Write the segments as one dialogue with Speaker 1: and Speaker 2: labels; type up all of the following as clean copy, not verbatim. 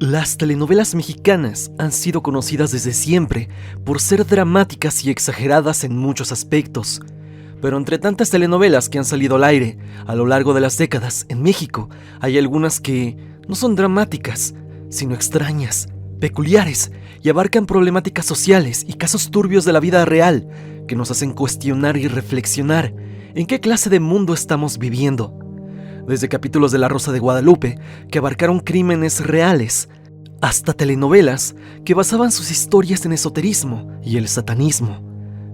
Speaker 1: Las telenovelas mexicanas han sido conocidas desde siempre por ser dramáticas y exageradas en muchos aspectos. Pero entre tantas telenovelas que han salido al aire a lo largo de las décadas en México, hay algunas que no son dramáticas, sino extrañas, peculiares y abarcan problemáticas sociales y casos turbios de la vida real que nos hacen cuestionar y reflexionar en qué clase de mundo estamos viviendo. Desde capítulos de La Rosa de Guadalupe, que abarcaron crímenes reales, hasta telenovelas que basaban sus historias en esoterismo y el satanismo.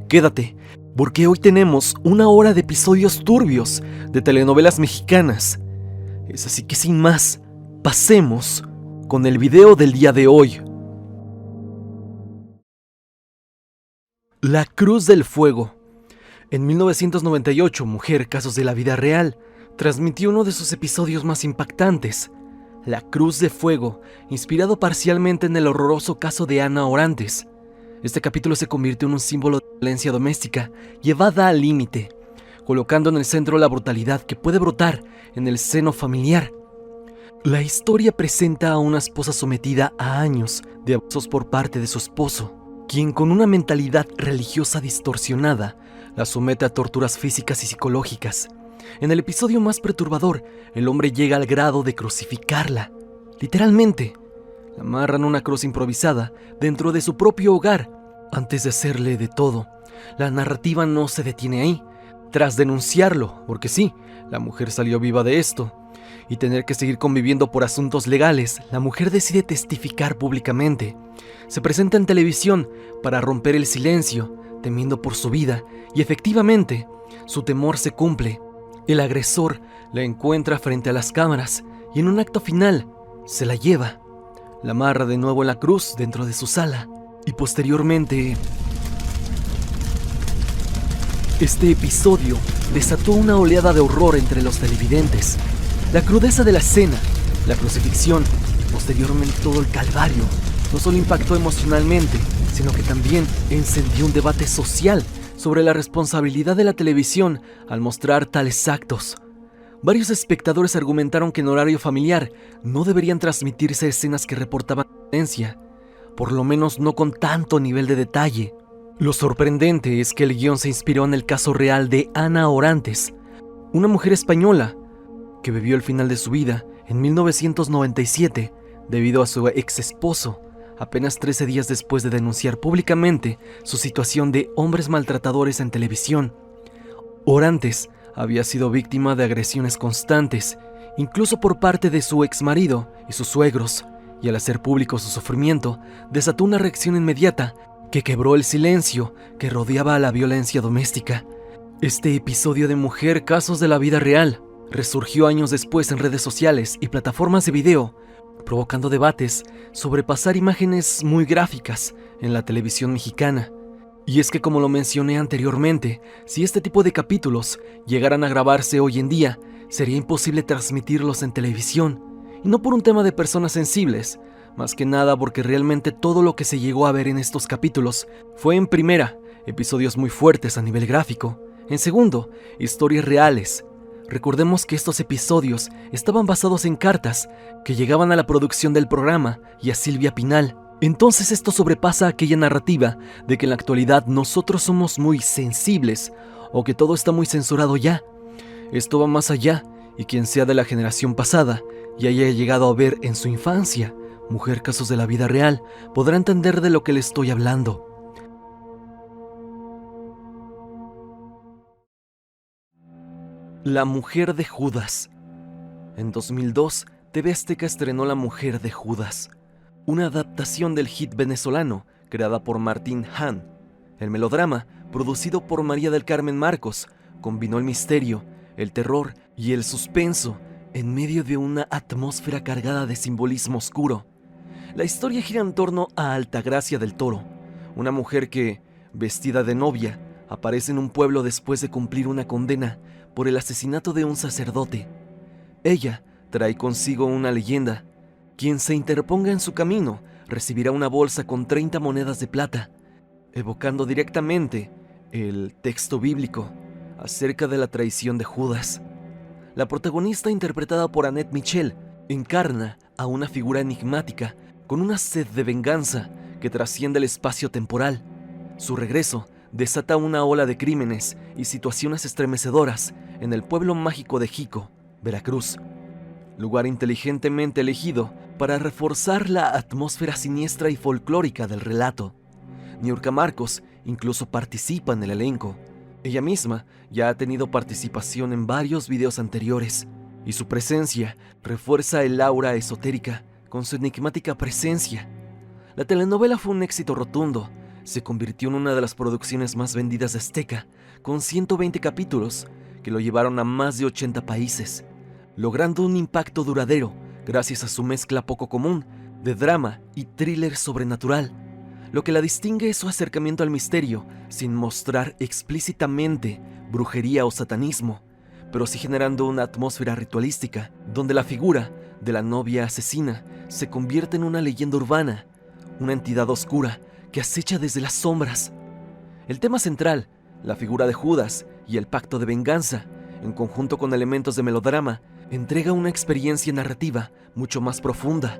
Speaker 1: Quédate, porque hoy tenemos 1 hora de episodios turbios de telenovelas mexicanas. Es así que sin más, pasemos con el video del día de hoy. La Cruz del Fuego. En 1998, Mujer, casos de la vida real, transmitió uno de sus episodios más impactantes, La Cruz de Fuego, inspirado parcialmente en el horroroso caso de Ana Orantes. Este capítulo se convirtió en un símbolo de violencia doméstica llevada al límite, colocando en el centro la brutalidad que puede brotar en el seno familiar. La historia presenta a una esposa sometida a años de abusos por parte de su esposo, quien con una mentalidad religiosa distorsionada la somete a torturas físicas y psicológicas. En el episodio más perturbador, el hombre llega al grado de crucificarla. Literalmente, la amarran a una cruz improvisada dentro de su propio hogar. Antes de hacerle de todo, la narrativa no se detiene ahí. Tras denunciarlo, porque sí, la mujer salió viva de esto, y tener que seguir conviviendo por asuntos legales, la mujer decide testificar públicamente. Se presenta en televisión para romper el silencio, temiendo por su vida, y efectivamente, su temor se cumple. El agresor la encuentra frente a las cámaras y en un acto final se la lleva. La amarra de nuevo en la cruz dentro de su sala y posteriormente... Este episodio desató una oleada de horror entre los televidentes. La crudeza de la escena, la crucifixión y posteriormente todo el calvario no solo impactó emocionalmente, sino que también encendió un debate social sobre la responsabilidad de la televisión al mostrar tales actos. Varios espectadores argumentaron que en horario familiar no deberían transmitirse escenas que reportaban violencia, por lo menos no con tanto nivel de detalle. Lo sorprendente es que el guión se inspiró en el caso real de Ana Orantes, una mujer española que vivió el final de su vida en 1997 debido a su ex esposo, apenas 13 días después de denunciar públicamente su situación de hombres maltratadores en televisión. Orantes había sido víctima de agresiones constantes, incluso por parte de su exmarido y sus suegros, y al hacer público su sufrimiento, desató una reacción inmediata que quebró el silencio que rodeaba a la violencia doméstica. Este episodio de Mujer, casos de la vida real, resurgió años después en redes sociales y plataformas de video, provocando debates sobre pasar imágenes muy gráficas en la televisión mexicana. Y es que, como lo mencioné anteriormente, si este tipo de capítulos llegaran a grabarse hoy en día, sería imposible transmitirlos en televisión, y no por un tema de personas sensibles, más que nada porque realmente todo lo que se llegó a ver en estos capítulos fue, en primera, episodios muy fuertes a nivel gráfico, en segundo, historias reales. Recordemos que estos episodios estaban basados en cartas que llegaban a la producción del programa y a Silvia Pinal. Entonces esto sobrepasa aquella narrativa de que en la actualidad nosotros somos muy sensibles o que todo está muy censurado ya. Esto va más allá, y quien sea de la generación pasada y haya llegado a ver en su infancia Mujer, casos de la vida real, podrá entender de lo que le estoy hablando. La Mujer de Judas. En 2002, TV Azteca estrenó La Mujer de Judas, una adaptación del hit venezolano creada por Martín Han. El melodrama, producido por María del Carmen Marcos, combinó el misterio, el terror y el suspenso en medio de una atmósfera cargada de simbolismo oscuro. La historia gira en torno a Altagracia del Toro, una mujer que, vestida de novia, aparece en un pueblo después de cumplir una condena por el asesinato de un sacerdote. Ella trae consigo una leyenda. Quien se interponga en su camino recibirá una bolsa con 30 monedas de plata, evocando directamente el texto bíblico acerca de la traición de Judas. La protagonista, interpretada por Annette Michel, encarna a una figura enigmática con una sed de venganza que trasciende el espacio temporal. Su regreso desata una ola de crímenes y situaciones estremecedoras en el pueblo mágico de Jico, Veracruz, lugar inteligentemente elegido para reforzar la atmósfera siniestra y folclórica del relato. Niurka Marcos incluso participa en el elenco. Ella misma ya ha tenido participación en varios videos anteriores, y su presencia refuerza el aura esotérica con su enigmática presencia. La telenovela fue un éxito rotundo. Se convirtió en una de las producciones más vendidas de Azteca, con 120 capítulos que lo llevaron a más de 80 países, logrando un impacto duradero gracias a su mezcla poco común de drama y thriller sobrenatural. Lo que la distingue es su acercamiento al misterio sin mostrar explícitamente brujería o satanismo, pero sí generando una atmósfera ritualística donde la figura de la novia asesina se convierte en una leyenda urbana, una entidad oscura que acecha desde las sombras. El tema central, la figura de Judas y el pacto de venganza, en conjunto con elementos de melodrama, entrega una experiencia narrativa mucho más profunda.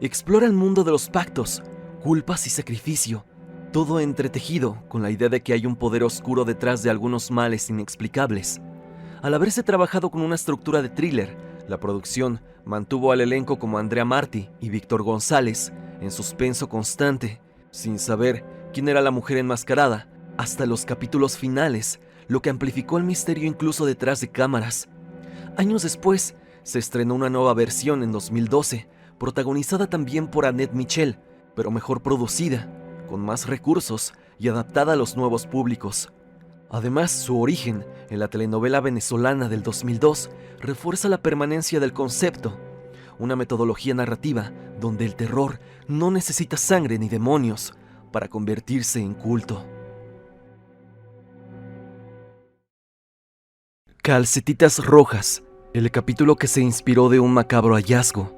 Speaker 1: Explora el mundo de los pactos, culpas y sacrificio, todo entretejido con la idea de que hay un poder oscuro detrás de algunos males inexplicables. Al haberse trabajado con una estructura de thriller, la producción mantuvo al elenco como Andrea Marti y Víctor González en suspenso constante, sin saber quién era la mujer enmascarada, hasta los capítulos finales, lo que amplificó el misterio incluso detrás de cámaras. Años después, se estrenó una nueva versión en 2012, protagonizada también por Annette Michel, pero mejor producida, con más recursos y adaptada a los nuevos públicos. Además, su origen en la telenovela venezolana del 2002 refuerza la permanencia del concepto, una metodología narrativa donde el terror no necesita sangre ni demonios para convertirse en culto. Calcetitas Rojas, el capítulo que se inspiró de un macabro hallazgo.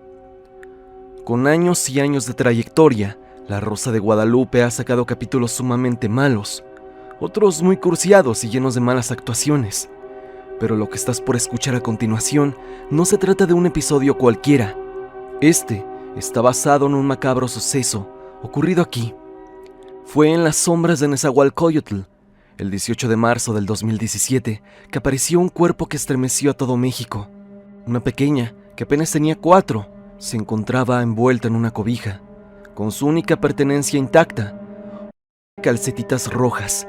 Speaker 1: Con años y años de trayectoria, La Rosa de Guadalupe ha sacado capítulos sumamente malos, otros muy cursiados y llenos de malas actuaciones. Pero lo que estás por escuchar a continuación no se trata de un episodio cualquiera. Este está basado en un macabro suceso ocurrido aquí. Fue en las sombras de Nezahualcóyotl, el 18 de marzo del 2017, que apareció un cuerpo que estremeció a todo México. Una pequeña, que apenas tenía 4, se encontraba envuelta en una cobija, con su única pertenencia intacta, calcetitas rojas.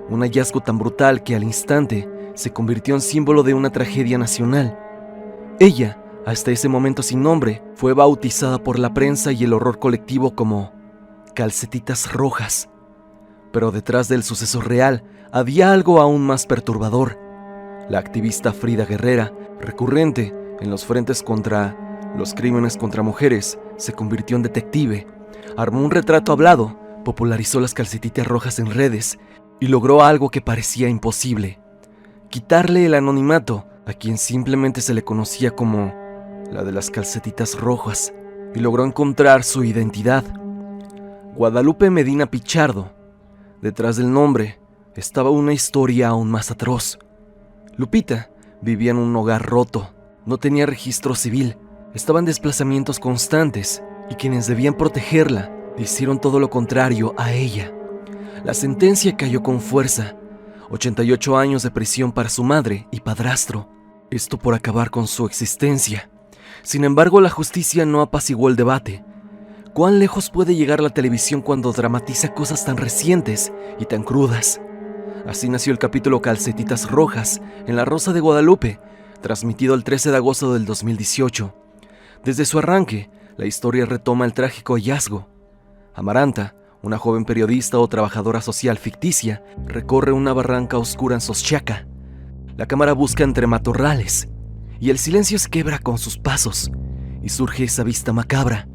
Speaker 1: Un hallazgo tan brutal que al instante se convirtió en símbolo de una tragedia nacional. Ella, hasta ese momento sin nombre, fue bautizada por la prensa y el horror colectivo como Calcetitas Rojas. Pero detrás del suceso real había algo aún más perturbador. La activista Frida Guerrera, recurrente en los frentes contra los crímenes contra mujeres, se convirtió en detective, armó un retrato hablado, popularizó las calcetitas rojas en redes y logró algo que parecía imposible: quitarle el anonimato a quien simplemente se le conocía como la de las calcetitas rojas, y logró encontrar su identidad. Guadalupe Medina Pichardo. Detrás del nombre estaba una historia aún más atroz. Lupita vivía en un hogar roto, no tenía registro civil, estaba en desplazamientos constantes, y quienes debían protegerla hicieron todo lo contrario a ella. La sentencia cayó con fuerza: 88 años de prisión para su madre y padrastro, esto por acabar con su existencia. Sin embargo, la justicia no apaciguó el debate. ¿Cuán lejos puede llegar la televisión cuando dramatiza cosas tan recientes y tan crudas? Así nació el capítulo Calcetitas Rojas en La Rosa de Guadalupe, transmitido el 13 de agosto del 2018. Desde su arranque, la historia retoma el trágico hallazgo. Amaranta, una joven periodista o trabajadora social ficticia, recorre una barranca oscura en Xochiaca. La cámara busca entre matorrales, y el silencio se quebra con sus pasos, y surge esa vista macabra.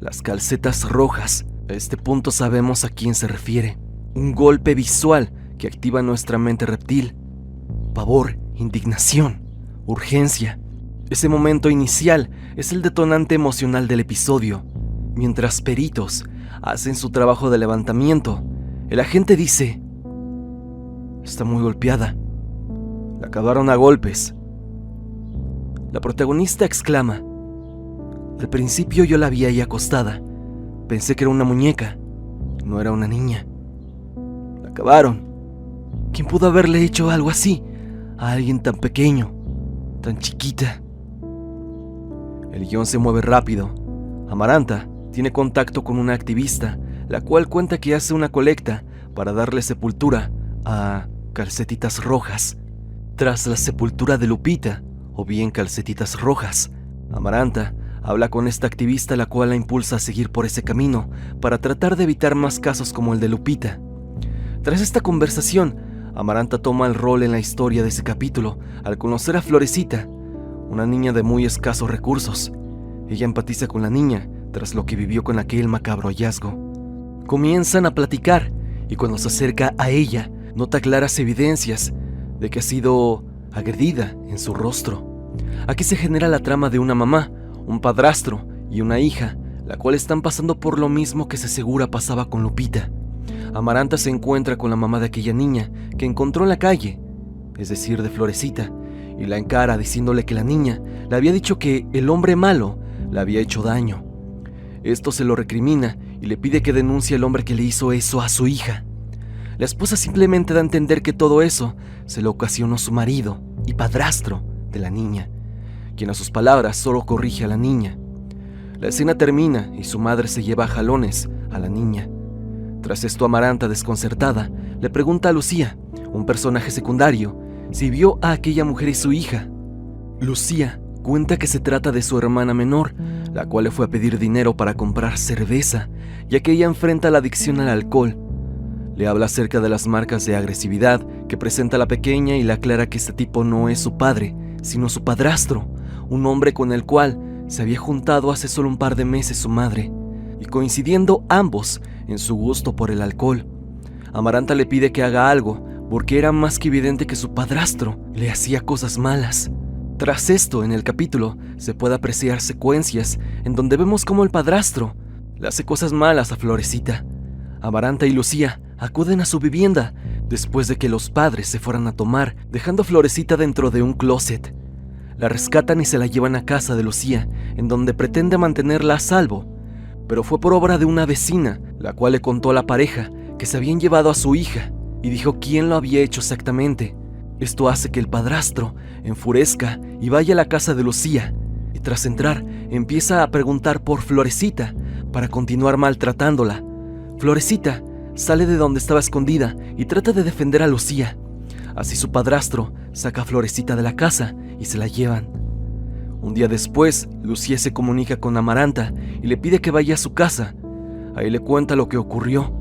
Speaker 1: Las calcetas rojas. A este punto sabemos a quién se refiere. Un golpe visual que activa nuestra mente reptil. Pavor, indignación, urgencia. Ese momento inicial es el detonante emocional del episodio. Mientras peritos hacen su trabajo de levantamiento, el agente dice: está muy golpeada. La acabaron a golpes. La protagonista exclama: Al principio yo la vi ahí acostada. Pensé que era una muñeca, no era una niña. La acabaron. ¿Quién pudo haberle hecho algo así a alguien tan pequeño, tan chiquita? El guión se mueve rápido. Amaranta tiene contacto con una activista, la cual cuenta que hace una colecta para darle sepultura a Calcetitas Rojas. Tras la sepultura de Lupita, o bien Calcetitas Rojas, Amaranta habla con esta activista, la cual la impulsa a seguir por ese camino para tratar de evitar más casos como el de Lupita. Tras esta conversación, Amaranta toma el rol en la historia de ese capítulo al conocer a Florecita, una niña de muy escasos recursos. Ella empatiza con la niña tras lo que vivió con aquel macabro hallazgo. Comienzan a platicar y cuando se acerca a ella, nota claras evidencias de que ha sido agredida en su rostro. Aquí se genera la trama de una mamá, un padrastro y una hija, la cual están pasando por lo mismo que se asegura pasaba con Lupita. Amaranta se encuentra con la mamá de aquella niña que encontró en la calle, es decir, de Florecita, y la encara diciéndole que la niña le había dicho que el hombre malo le había hecho daño. Esto se lo recrimina y le pide que denuncie al hombre que le hizo eso a su hija. La esposa simplemente da a entender que todo eso se lo ocasionó su marido y padrastro de la niña, quien a sus palabras solo corrige a la niña. La escena termina y su madre se lleva a jalones a la niña. Tras esto, Amaranta, desconcertada, le pregunta a Lucía, un personaje secundario, si vio a aquella mujer y su hija. Lucía cuenta que se trata de su hermana menor, la cual le fue a pedir dinero para comprar cerveza, ya que ella enfrenta la adicción al alcohol. Le habla acerca de las marcas de agresividad que presenta la pequeña y le aclara que este tipo no es su padre, sino su padrastro, un hombre con el cual se había juntado hace solo un par de meses su madre, y coincidiendo ambos en su gusto por el alcohol. Amaranta le pide que haga algo, porque era más que evidente que su padrastro le hacía cosas malas. Tras esto, en el capítulo, se puede apreciar secuencias en donde vemos cómo el padrastro le hace cosas malas a Florecita. Amaranta y Lucía acuden a su vivienda después de que los padres se fueran a tomar, dejando a Florecita dentro de un closet. La rescatan y se la llevan a casa de Lucía, en donde pretende mantenerla a salvo, pero fue por obra de una vecina, la cual le contó a la pareja que se habían llevado a su hija y dijo quién lo había hecho exactamente. Esto hace que el padrastro enfurezca y vaya a la casa de Lucía, y tras entrar empieza a preguntar por Florecita para continuar maltratándola. Florecita sale de donde estaba escondida y trata de defender a Lucía. Así su padrastro saca a Florecita de la casa y se la llevan. Un día después, Lucía se comunica con Amaranta y le pide que vaya a su casa. Ahí le cuenta lo que ocurrió,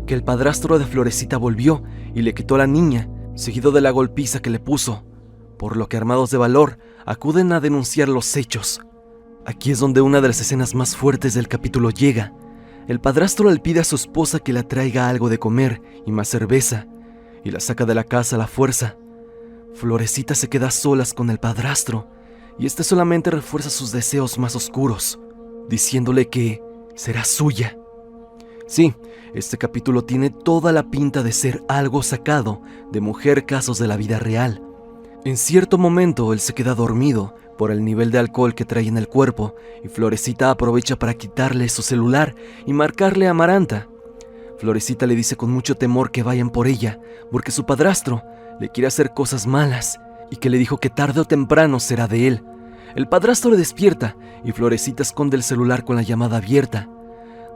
Speaker 1: que el padrastro de Florecita volvió y le quitó a la niña, seguido de la golpiza que le puso, por lo que armados de valor acuden a denunciar los hechos. Aquí es donde una de las escenas más fuertes del capítulo llega. El padrastro le pide a su esposa que le traiga algo de comer y más cerveza, y la saca de la casa a la fuerza. Florecita se queda a solas con el padrastro, y este solamente refuerza sus deseos más oscuros, diciéndole que será suya. Sí, este capítulo tiene toda la pinta de ser algo sacado de Mujer Casos de la vida real. En cierto momento él se queda dormido por el nivel de alcohol que trae en el cuerpo, y Florecita aprovecha para quitarle su celular y marcarle a Amaranta. Florecita le dice con mucho temor que vayan por ella, porque su padrastro le quiere hacer cosas malas, y que le dijo que tarde o temprano será de él. El padrastro le despierta, y Florecita esconde el celular con la llamada abierta.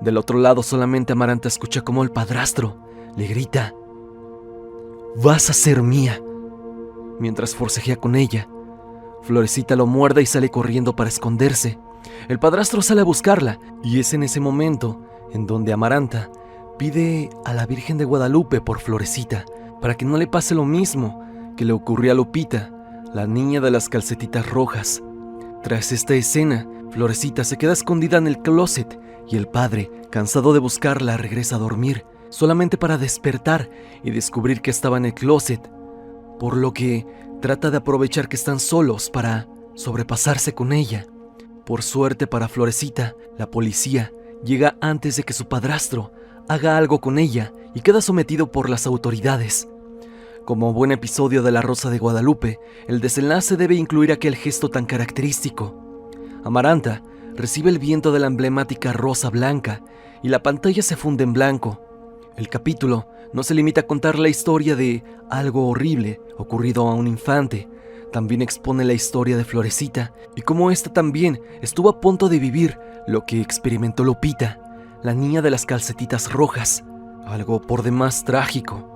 Speaker 1: Del otro lado solamente Amaranta escucha cómo el padrastro le grita: «Vas a ser mía», mientras forcejea con ella. Florecita lo muerde y sale corriendo para esconderse. El padrastro sale a buscarla, y es en ese momento en donde Amaranta pide a la Virgen de Guadalupe por Florecita, para que no le pase lo mismo que le ocurrió a Lupita, la niña de las calcetitas rojas. Tras esta escena, Florecita se queda escondida en el closet y el padre, cansado de buscarla, regresa a dormir, solamente para despertar y descubrir que estaba en el closet, por lo que trata de aprovechar que están solos para sobrepasarse con ella. Por suerte para Florecita, la policía llega antes de que su padrastro haga algo con ella y queda sometido por las autoridades. Como buen episodio de La Rosa de Guadalupe, el desenlace debe incluir aquel gesto tan característico. Amaranta recibe el viento de la emblemática rosa blanca y la pantalla se funde en blanco. El capítulo no se limita a contar la historia de algo horrible ocurrido a un infante, también expone la historia de Florecita y cómo ésta también estuvo a punto de vivir lo que experimentó Lupita, la niña de las calcetitas rojas, algo por demás trágico.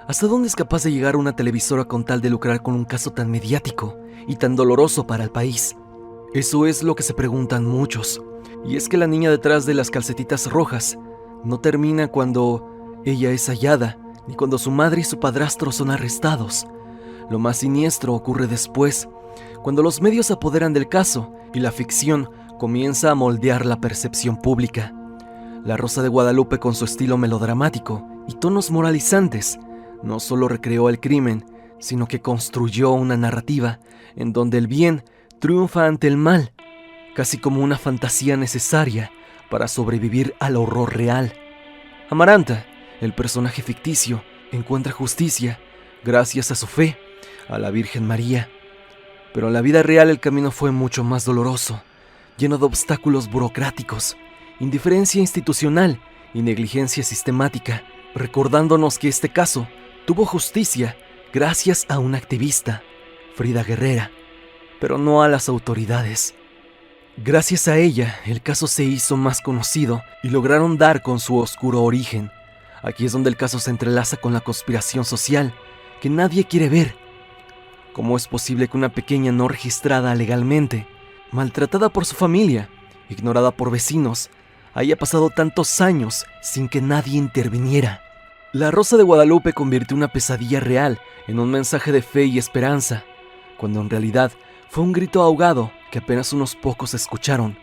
Speaker 1: ¿Hasta dónde es capaz de llegar una televisora con tal de lucrar con un caso tan mediático y tan doloroso para el país? Eso es lo que se preguntan muchos. Y es que la niña detrás de las calcetitas rojas no termina cuando ella es hallada, ni cuando su madre y su padrastro son arrestados. Lo más siniestro ocurre después, cuando los medios se apoderan del caso y la ficción comienza a moldear la percepción pública. La Rosa de Guadalupe, con su estilo melodramático y tonos moralizantes, no solo recreó el crimen, sino que construyó una narrativa en donde el bien triunfa ante el mal, casi como una fantasía necesaria para sobrevivir al horror real. Amaranta, el personaje ficticio, encuentra justicia gracias a su fe, a la Virgen María. Pero en la vida real el camino fue mucho más doloroso, lleno de obstáculos burocráticos, indiferencia institucional y negligencia sistemática, recordándonos que este caso tuvo justicia gracias a una activista, Frida Guerrera, pero no a las autoridades. Gracias a ella, el caso se hizo más conocido y lograron dar con su oscuro origen. Aquí es donde el caso se entrelaza con la conspiración social, que nadie quiere ver. ¿Cómo es posible que una pequeña no registrada legalmente, maltratada por su familia, ignorada por vecinos, haya pasado tantos años sin que nadie interviniera? La Rosa de Guadalupe convirtió una pesadilla real en un mensaje de fe y esperanza, cuando en realidad fue un grito ahogado que apenas unos pocos escucharon.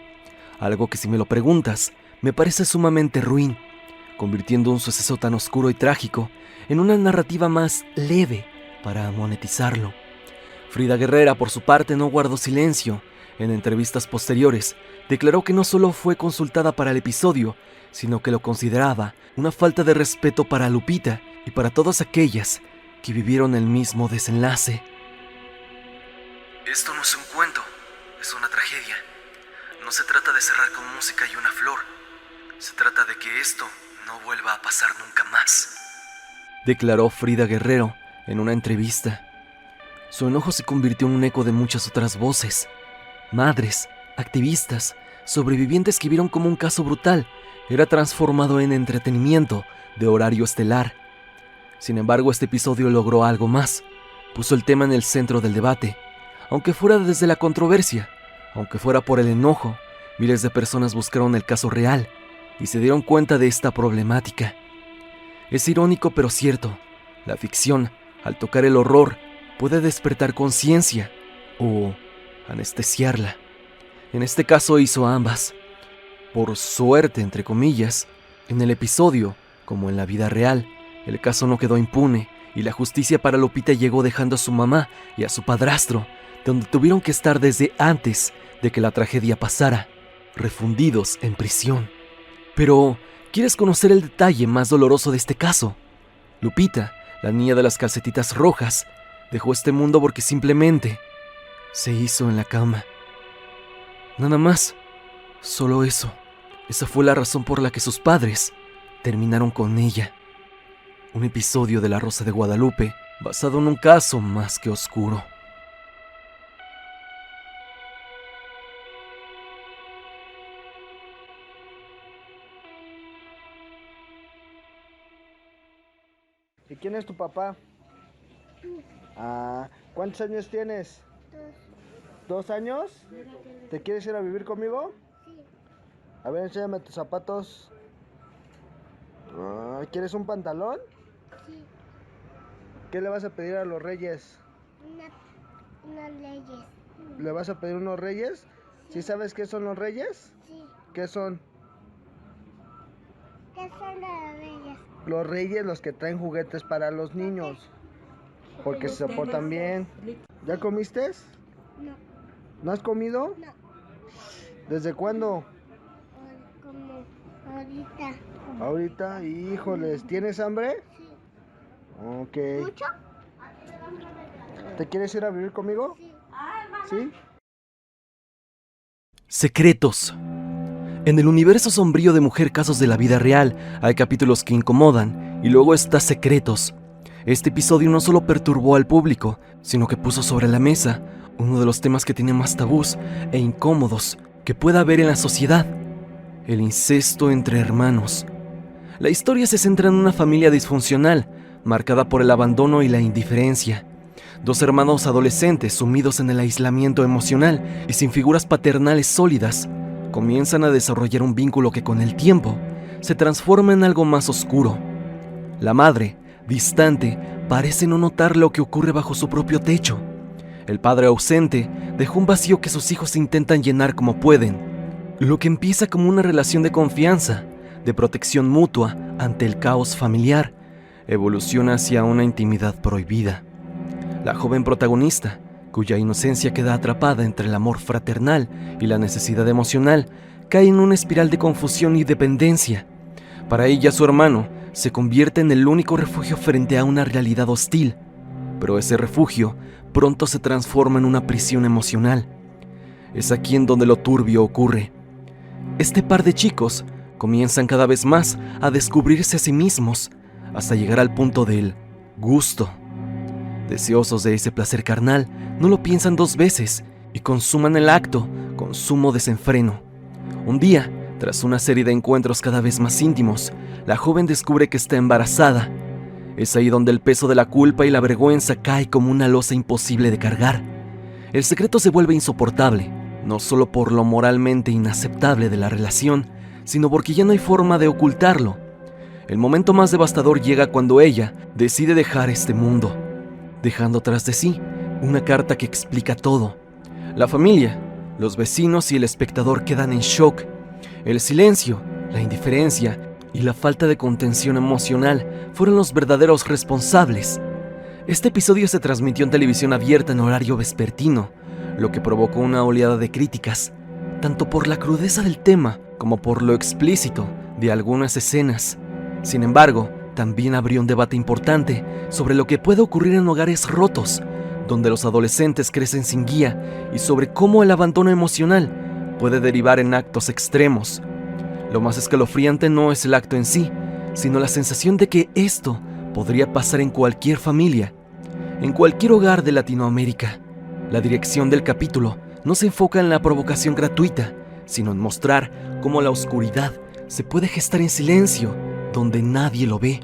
Speaker 1: Algo que, si me lo preguntas, me parece sumamente ruin, convirtiendo un suceso tan oscuro y trágico en una narrativa más leve para monetizarlo. Frida Guerrera, por su parte, no guardó silencio. En entrevistas posteriores, declaró que no solo fue consultada para el episodio, sino que lo consideraba una falta de respeto para Lupita y para todas aquellas que vivieron el mismo desenlace.
Speaker 2: Esto no es un cuento, es una tragedia. No se trata de cerrar con música y una flor. Se trata de que esto no vuelva a pasar nunca más,
Speaker 1: declaró Frida Guerrero en una entrevista. Su enojo se convirtió en un eco de muchas otras voces. Madres, activistas, sobrevivientes que vieron cómo un caso brutal era transformado en entretenimiento de horario estelar. Sin embargo, este episodio logró algo más. Puso el tema en el centro del debate. Aunque fuera desde la controversia, aunque fuera por el enojo, miles de personas buscaron el caso real y se dieron cuenta de esta problemática. Es irónico pero cierto, la ficción, al tocar el horror, puede despertar conciencia o anestesiarla. En este caso hizo ambas. Por suerte, entre comillas, en el episodio, como en la vida real, el caso no quedó impune y la justicia para Lupita llegó dejando a su mamá y a su padrastro, donde tuvieron que estar desde antes de que la tragedia pasara, refundidos en prisión. Pero, ¿quieres conocer el detalle más doloroso de este caso? Lupita, la niña de las calcetitas rojas, dejó este mundo porque simplemente se hizo en la cama. Nada más, solo eso. Esa fue la razón por la que sus padres terminaron con ella. Un episodio de La Rosa de Guadalupe basado en un caso más que oscuro.
Speaker 3: ¿Y quién es tu papá? ¿Cuántos años tienes? 2 años. ¿Te quieres ir a vivir conmigo?
Speaker 4: Sí.
Speaker 3: A ver, enséñame tus zapatos. ¿Quieres un pantalón?
Speaker 4: Sí.
Speaker 3: ¿Qué le vas a pedir a los reyes?
Speaker 4: Unas leyes.
Speaker 3: ¿Le vas a pedir unos reyes? ¿Sí sabes qué son los reyes?
Speaker 4: Sí.
Speaker 3: ¿Qué son?
Speaker 4: ¿Qué son las leyes?
Speaker 3: Los reyes, los que traen juguetes para los niños. Porque se portan bien. ¿Ya comiste?
Speaker 4: No.
Speaker 3: ¿No has comido?
Speaker 4: No.
Speaker 3: ¿Desde cuándo?
Speaker 4: Como ahorita.
Speaker 3: Ahorita, híjoles, ¿tienes hambre?
Speaker 4: Sí.
Speaker 3: Ok.
Speaker 4: ¿Mucho?
Speaker 3: ¿Te quieres ir a vivir conmigo?
Speaker 4: Sí.
Speaker 3: ¿Sí?
Speaker 1: Secretos. En el universo sombrío de Mujer Casos de la Vida Real hay capítulos que incomodan y luego está Secretos. Este episodio no solo perturbó al público, sino que puso sobre la mesa uno de los temas que tiene más tabús e incómodos que pueda haber en la sociedad: el incesto entre hermanos. La historia se centra en una familia disfuncional, marcada por el abandono y la indiferencia. Dos hermanos adolescentes sumidos en el aislamiento emocional y sin figuras paternales sólidas, comienzan a desarrollar un vínculo que con el tiempo se transforma en algo más oscuro. La madre, distante, parece no notar lo que ocurre bajo su propio techo. El padre ausente deja un vacío que sus hijos intentan llenar como pueden. Lo que empieza como una relación de confianza, de protección mutua ante el caos familiar, evoluciona hacia una intimidad prohibida. La joven protagonista, cuya inocencia queda atrapada entre el amor fraternal y la necesidad emocional, cae en una espiral de confusión y dependencia. Para ella, su hermano se convierte en el único refugio frente a una realidad hostil, pero ese refugio pronto se transforma en una prisión emocional. Es aquí en donde lo turbio ocurre. Este par de chicos comienzan cada vez más a descubrirse a sí mismos, hasta llegar al punto del gusto. Deseosos de ese placer carnal, no lo piensan dos veces y consuman el acto con sumo desenfreno. Un día, tras una serie de encuentros cada vez más íntimos, la joven descubre que está embarazada. Es ahí donde el peso de la culpa y la vergüenza cae como una losa imposible de cargar. El secreto se vuelve insoportable, no solo por lo moralmente inaceptable de la relación, sino porque ya no hay forma de ocultarlo. El momento más devastador llega cuando ella decide dejar este mundo, dejando tras de sí una carta que explica todo. La familia, los vecinos y el espectador quedan en shock. El silencio, la indiferencia y la falta de contención emocional fueron los verdaderos responsables. Este episodio se transmitió en televisión abierta en horario vespertino, lo que provocó una oleada de críticas, tanto por la crudeza del tema como por lo explícito de algunas escenas. Sin embargo, también abrió un debate importante sobre lo que puede ocurrir en hogares rotos, donde los adolescentes crecen sin guía, y sobre cómo el abandono emocional puede derivar en actos extremos. Lo más escalofriante no es el acto en sí, sino la sensación de que esto podría pasar en cualquier familia, en cualquier hogar de Latinoamérica. La dirección del capítulo no se enfoca en la provocación gratuita, sino en mostrar cómo la oscuridad se puede gestar en silencio, donde nadie lo ve.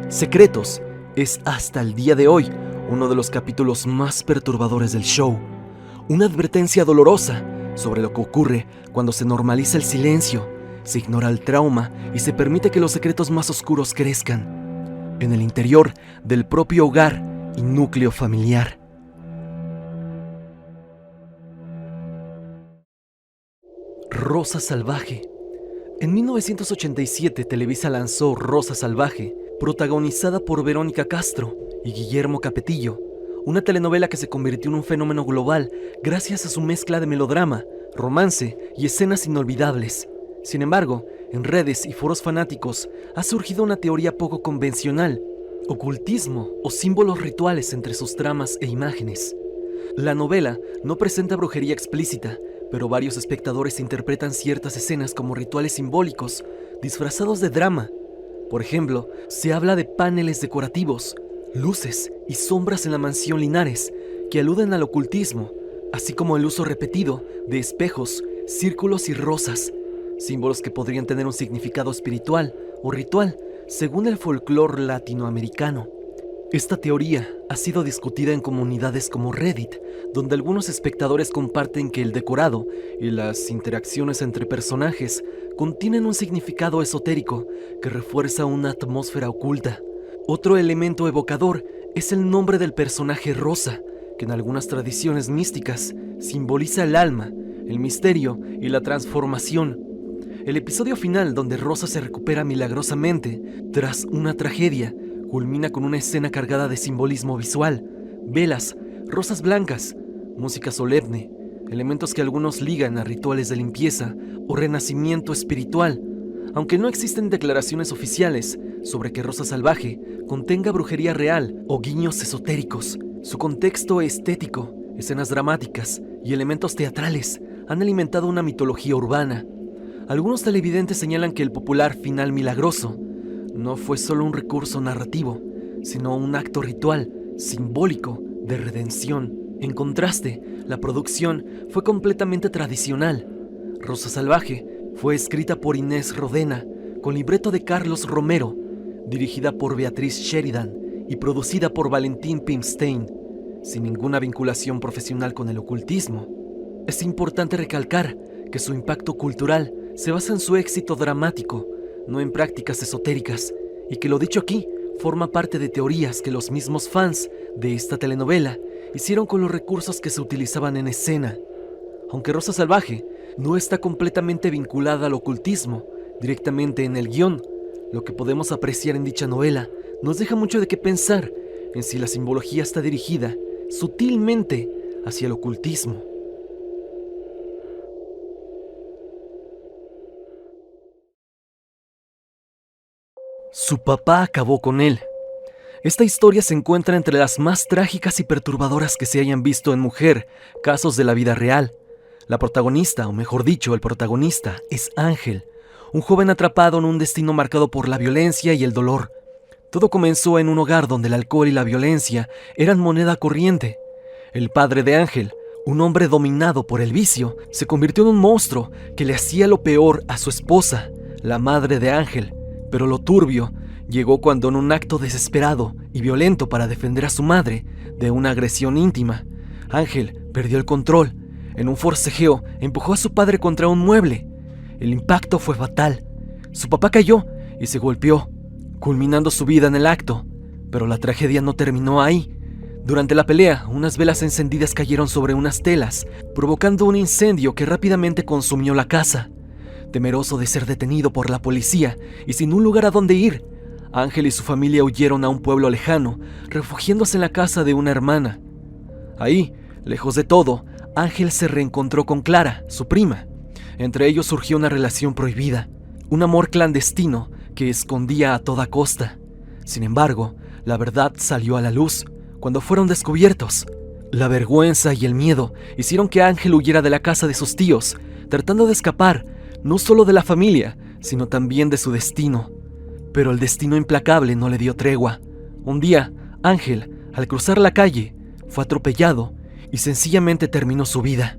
Speaker 1: Secretos es hasta el día de hoy uno de los capítulos más perturbadores del show. Una advertencia dolorosa sobre lo que ocurre cuando se normaliza el silencio, se ignora el trauma y se permite que los secretos más oscuros crezcan en el interior del propio hogar y núcleo familiar. Rosa Salvaje. En 1987, Televisa lanzó Rosa Salvaje, protagonizada por Verónica Castro y Guillermo Capetillo, una telenovela que se convirtió en un fenómeno global gracias a su mezcla de melodrama, romance y escenas inolvidables. Sin embargo, en redes y foros fanáticos ha surgido una teoría poco convencional: ocultismo o símbolos rituales entre sus tramas e imágenes. La novela no presenta brujería explícita, pero varios espectadores interpretan ciertas escenas como rituales simbólicos, disfrazados de drama. Por ejemplo, se habla de paneles decorativos, luces y sombras en la mansión Linares, que aluden al ocultismo, así como el uso repetido de espejos, círculos y rosas, símbolos que podrían tener un significado espiritual o ritual, según el folclore latinoamericano. Esta teoría ha sido discutida en comunidades como Reddit, donde algunos espectadores comparten que el decorado y las interacciones entre personajes contienen un significado esotérico que refuerza una atmósfera oculta. Otro elemento evocador es el nombre del personaje Rosa, que en algunas tradiciones místicas simboliza el alma, el misterio y la transformación. El episodio final, donde Rosa se recupera milagrosamente tras una tragedia, culmina con una escena cargada de simbolismo visual: velas, rosas blancas, música solemne, elementos que algunos ligan a rituales de limpieza o renacimiento espiritual. Aunque no existen declaraciones oficiales sobre que Rosa Salvaje contenga brujería real o guiños esotéricos, su contexto estético, escenas dramáticas y elementos teatrales han alimentado una mitología urbana. Algunos televidentes señalan que el popular final milagroso no fue solo un recurso narrativo, sino un acto ritual, simbólico, de redención. En contraste, la producción fue completamente tradicional. Rosa Salvaje fue escrita por Inés Rodena, con libreto de Carlos Romero, dirigida por Beatriz Sheridan y producida por Valentín Pimstein, sin ninguna vinculación profesional con el ocultismo. Es importante recalcar que su impacto cultural se basa en su éxito dramático, no en prácticas esotéricas, y que lo dicho aquí forma parte de teorías que los mismos fans de esta telenovela hicieron con los recursos que se utilizaban en escena. Aunque Rosa Salvaje no está completamente vinculada al ocultismo directamente en el guión, lo que podemos apreciar en dicha novela nos deja mucho de qué pensar en si la simbología está dirigida sutilmente hacia el ocultismo. Su papá acabó con él. Esta historia se encuentra entre las más trágicas y perturbadoras que se hayan visto en Mujer, casos de la vida real. La protagonista, o mejor dicho, el protagonista, es Ángel, un joven atrapado en un destino marcado por la violencia y el dolor. Todo comenzó en un hogar donde el alcohol y la violencia eran moneda corriente. El padre de Ángel, un hombre dominado por el vicio, se convirtió en un monstruo que le hacía lo peor a su esposa, la madre de Ángel. Pero lo turbio llegó cuando, en un acto desesperado y violento para defender a su madre de una agresión íntima, Ángel perdió el control. En un forcejeo, empujó a su padre contra un mueble. El impacto fue fatal. Su papá cayó y se golpeó, culminando su vida en el acto. Pero la tragedia no terminó ahí. Durante la pelea, unas velas encendidas cayeron sobre unas telas, provocando un incendio que rápidamente consumió la casa. Temeroso de ser detenido por la policía y sin un lugar a donde ir, Ángel y su familia huyeron a un pueblo lejano, refugiándose en la casa de una hermana. Ahí, lejos de todo, Ángel se reencontró con Clara, su prima. Entre ellos surgió una relación prohibida, un amor clandestino que escondía a toda costa. Sin embargo, la verdad salió a la luz cuando fueron descubiertos. La vergüenza y el miedo hicieron que Ángel huyera de la casa de sus tíos, tratando de escapar no solo de la familia, sino también de su destino. Pero el destino implacable no le dio tregua. Un día, Ángel, al cruzar la calle, fue atropellado y sencillamente terminó su vida.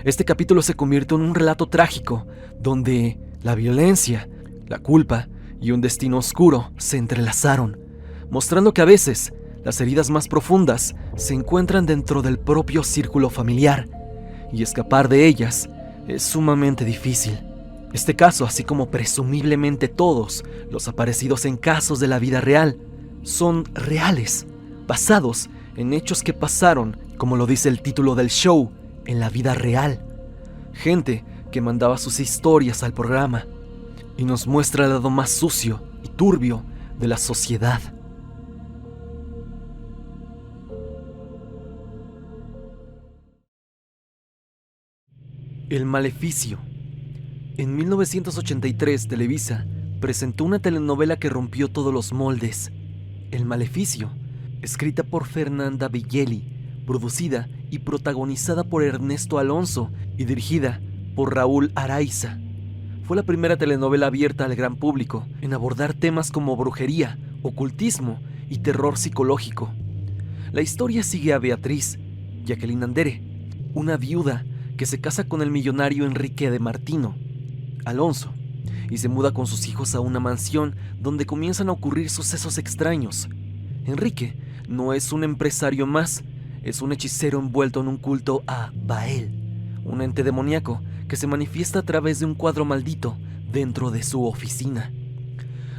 Speaker 1: Este capítulo se convirtió en un relato trágico, donde la violencia, la culpa y un destino oscuro se entrelazaron, mostrando que a veces las heridas más profundas se encuentran dentro del propio círculo familiar, y escapar de ellas es sumamente difícil. Este caso, así como presumiblemente todos los aparecidos en casos de la vida real, son reales, basados en hechos que pasaron, como lo dice el título del show, en la vida real. Gente que mandaba sus historias al programa y nos muestra el lado más sucio y turbio de la sociedad. El Maleficio. En 1983, Televisa presentó una telenovela que rompió todos los moldes. El Maleficio, escrita por Fernanda Villeli, producida y protagonizada por Ernesto Alonso y dirigida por Raúl Araiza. Fue la primera telenovela abierta al gran público en abordar temas como brujería, ocultismo y terror psicológico. La historia sigue a Beatriz, Jacqueline Andere, una viuda que se casa con el millonario Enrique de Martino, Alonso, y se muda con sus hijos a una mansión donde comienzan a ocurrir sucesos extraños. Enrique no es un empresario más, es un hechicero envuelto en un culto a Baal, un ente demoníaco que se manifiesta a través de un cuadro maldito dentro de su oficina.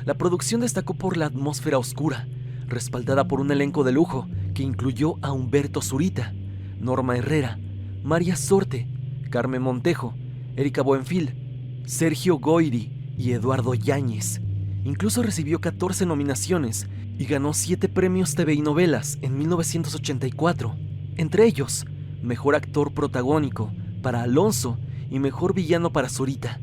Speaker 1: La producción destacó por la atmósfera oscura, respaldada por un elenco de lujo que incluyó a Humberto Zurita, Norma Herrera, María Sorte, Carmen Montejo, Erika Buenfil, Sergio Goyri y Eduardo Yáñez. Incluso recibió 14 nominaciones y ganó 7 premios TV y novelas en 1984, entre ellos Mejor Actor Protagónico para Alonso y Mejor Villano para Zurita.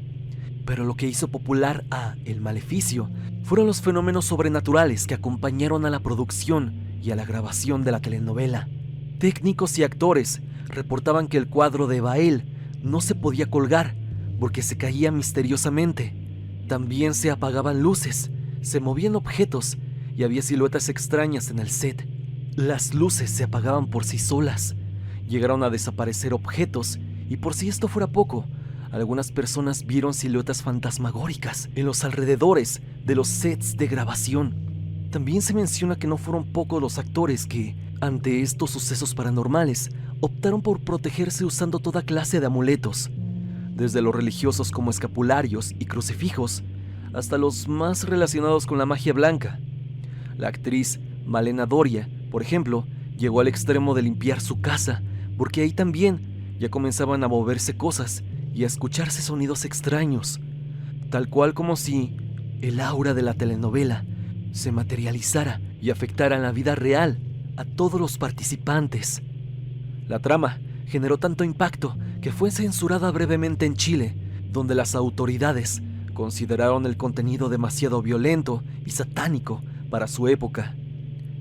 Speaker 1: Pero lo que hizo popular a El Maleficio fueron los fenómenos sobrenaturales que acompañaron a la producción y a la grabación de la telenovela. Técnicos y actores reportaban que el cuadro de Baal no se podía colgar porque se caía misteriosamente. También se apagaban luces, se movían objetos y había siluetas extrañas en el set. Las luces se apagaban por sí solas. Llegaron a desaparecer objetos y, por si esto fuera poco, algunas personas vieron siluetas fantasmagóricas en los alrededores de los sets de grabación. También se menciona que no fueron pocos los actores que, ante estos sucesos paranormales, optaron por protegerse usando toda clase de amuletos, desde los religiosos como escapularios y crucifijos, hasta los más relacionados con la magia blanca. La actriz Malena Doria, por ejemplo, llegó al extremo de limpiar su casa, porque ahí también ya comenzaban a moverse cosas y a escucharse sonidos extraños, tal cual como si el aura de la telenovela se materializara y afectara en la vida real a todos los participantes. La trama generó tanto impacto que fue censurada brevemente en Chile, donde las autoridades consideraron el contenido demasiado violento y satánico para su época.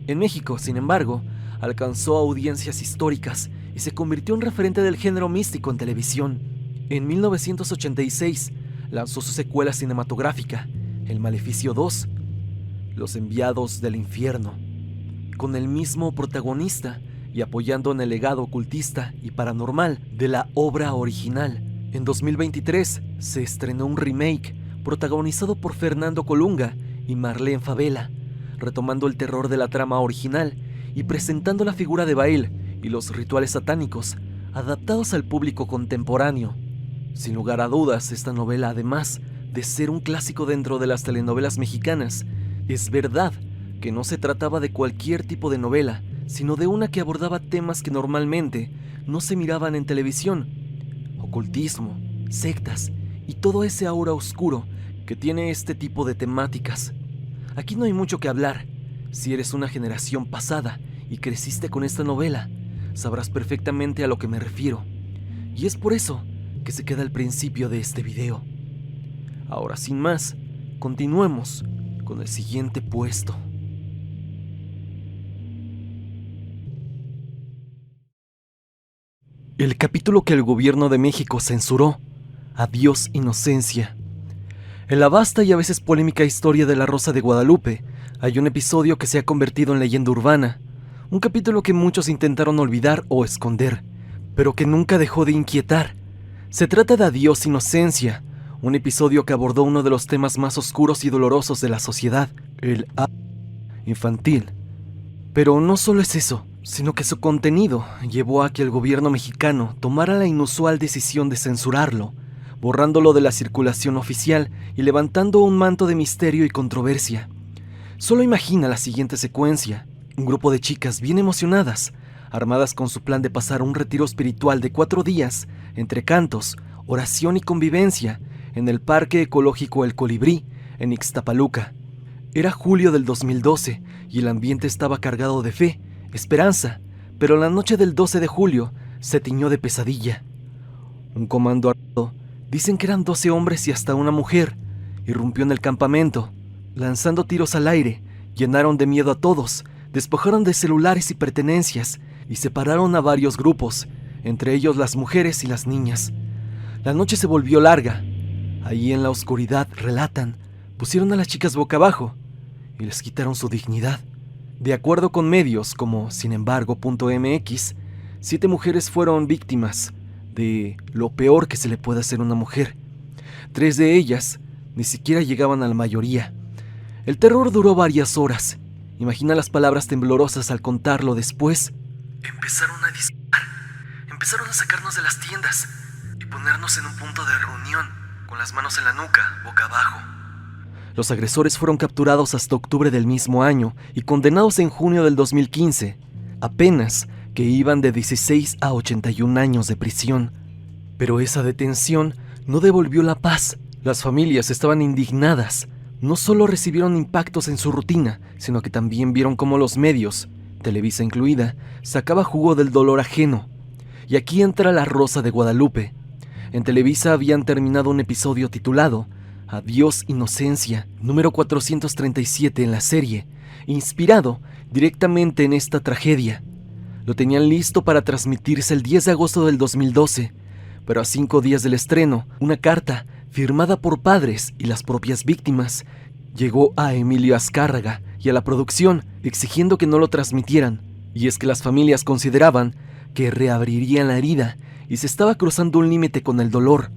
Speaker 1: En México, sin embargo, alcanzó audiencias históricas y se convirtió en referente del género místico en televisión. En 1986 lanzó su secuela cinematográfica, El Maleficio 2, Los Enviados del Infierno, con el mismo protagonista y apoyando en el legado ocultista y paranormal de la obra original. En 2023 se estrenó un remake protagonizado por Fernando Colunga y Marlene Favela, retomando el terror de la trama original y presentando la figura de Baal y los rituales satánicos adaptados al público contemporáneo. Sin lugar a dudas, esta novela, además de ser un clásico dentro de las telenovelas mexicanas, es verdad que no se trataba de cualquier tipo de novela, sino de una que abordaba temas que normalmente no se miraban en televisión: ocultismo, sectas y todo ese aura oscuro que tiene este tipo de temáticas. Aquí no hay mucho que hablar. Si eres una generación pasada y creciste con esta novela, sabrás perfectamente a lo que me refiero. Y es por eso que se queda al principio de este video. Ahora, sin más, continuemos con el siguiente puesto. El capítulo que el gobierno de México censuró: Adiós, inocencia. En la vasta y a veces polémica historia de La Rosa de Guadalupe, hay un episodio que se ha convertido en leyenda urbana, un capítulo que muchos intentaron olvidar o esconder, pero que nunca dejó de inquietar. Se trata de Adiós, inocencia, un episodio que abordó uno de los temas más oscuros y dolorosos de la sociedad, el infantil. Pero no solo es eso, sino que su contenido llevó a que el gobierno mexicano tomara la inusual decisión de censurarlo, borrándolo de la circulación oficial y levantando un manto de misterio y controversia. Solo imagina la siguiente secuencia: un grupo de chicas bien emocionadas, armadas con su plan de pasar un retiro espiritual de 4 días, entre cantos, oración y convivencia, en el Parque Ecológico El Colibrí, en Ixtapaluca. Era julio del 2012 y el ambiente estaba cargado de fe, esperanza, pero la noche del 12 de julio se tiñó de pesadilla. Un comando armado, dicen que eran 12 hombres y hasta una mujer, irrumpió en el campamento, lanzando tiros al aire, llenaron de miedo a todos, despojaron de celulares y pertenencias y separaron a varios grupos, entre ellos las mujeres y las niñas. La noche se volvió larga. Ahí en la oscuridad, relatan, pusieron a las chicas boca abajo y les quitaron su dignidad. De acuerdo con medios como sinembargo.mx, 7 mujeres fueron víctimas de lo peor que se le puede hacer a una mujer. 3 de ellas ni siquiera llegaban a la mayoría. El terror duró varias horas. Imagina las palabras temblorosas al contarlo después.
Speaker 2: Empezaron a disparar, empezaron a sacarnos de las tiendas y ponernos en un punto de reunión, con las manos en la nuca, boca abajo.
Speaker 1: Los agresores fueron capturados hasta octubre del mismo año y condenados en junio del 2015, apenas que iban de 16 a 81 años de prisión. Pero esa detención no devolvió la paz. Las familias estaban indignadas. No solo recibieron impactos en su rutina, sino que también vieron cómo los medios, Televisa incluida, sacaba jugo del dolor ajeno. Y aquí entra La Rosa de Guadalupe. En Televisa habían terminado un episodio titulado Adiós, inocencia, número 437 en la serie, inspirado directamente en esta tragedia. Lo tenían listo para transmitirse el 10 de agosto del 2012, Pero a 5 días del estreno, una carta, firmada por padres y las propias víctimas, llegó a Emilio Azcárraga y a la producción exigiendo que no lo transmitieran. Y es que las familias consideraban que reabrirían la herida y se estaba cruzando un límite con el dolor.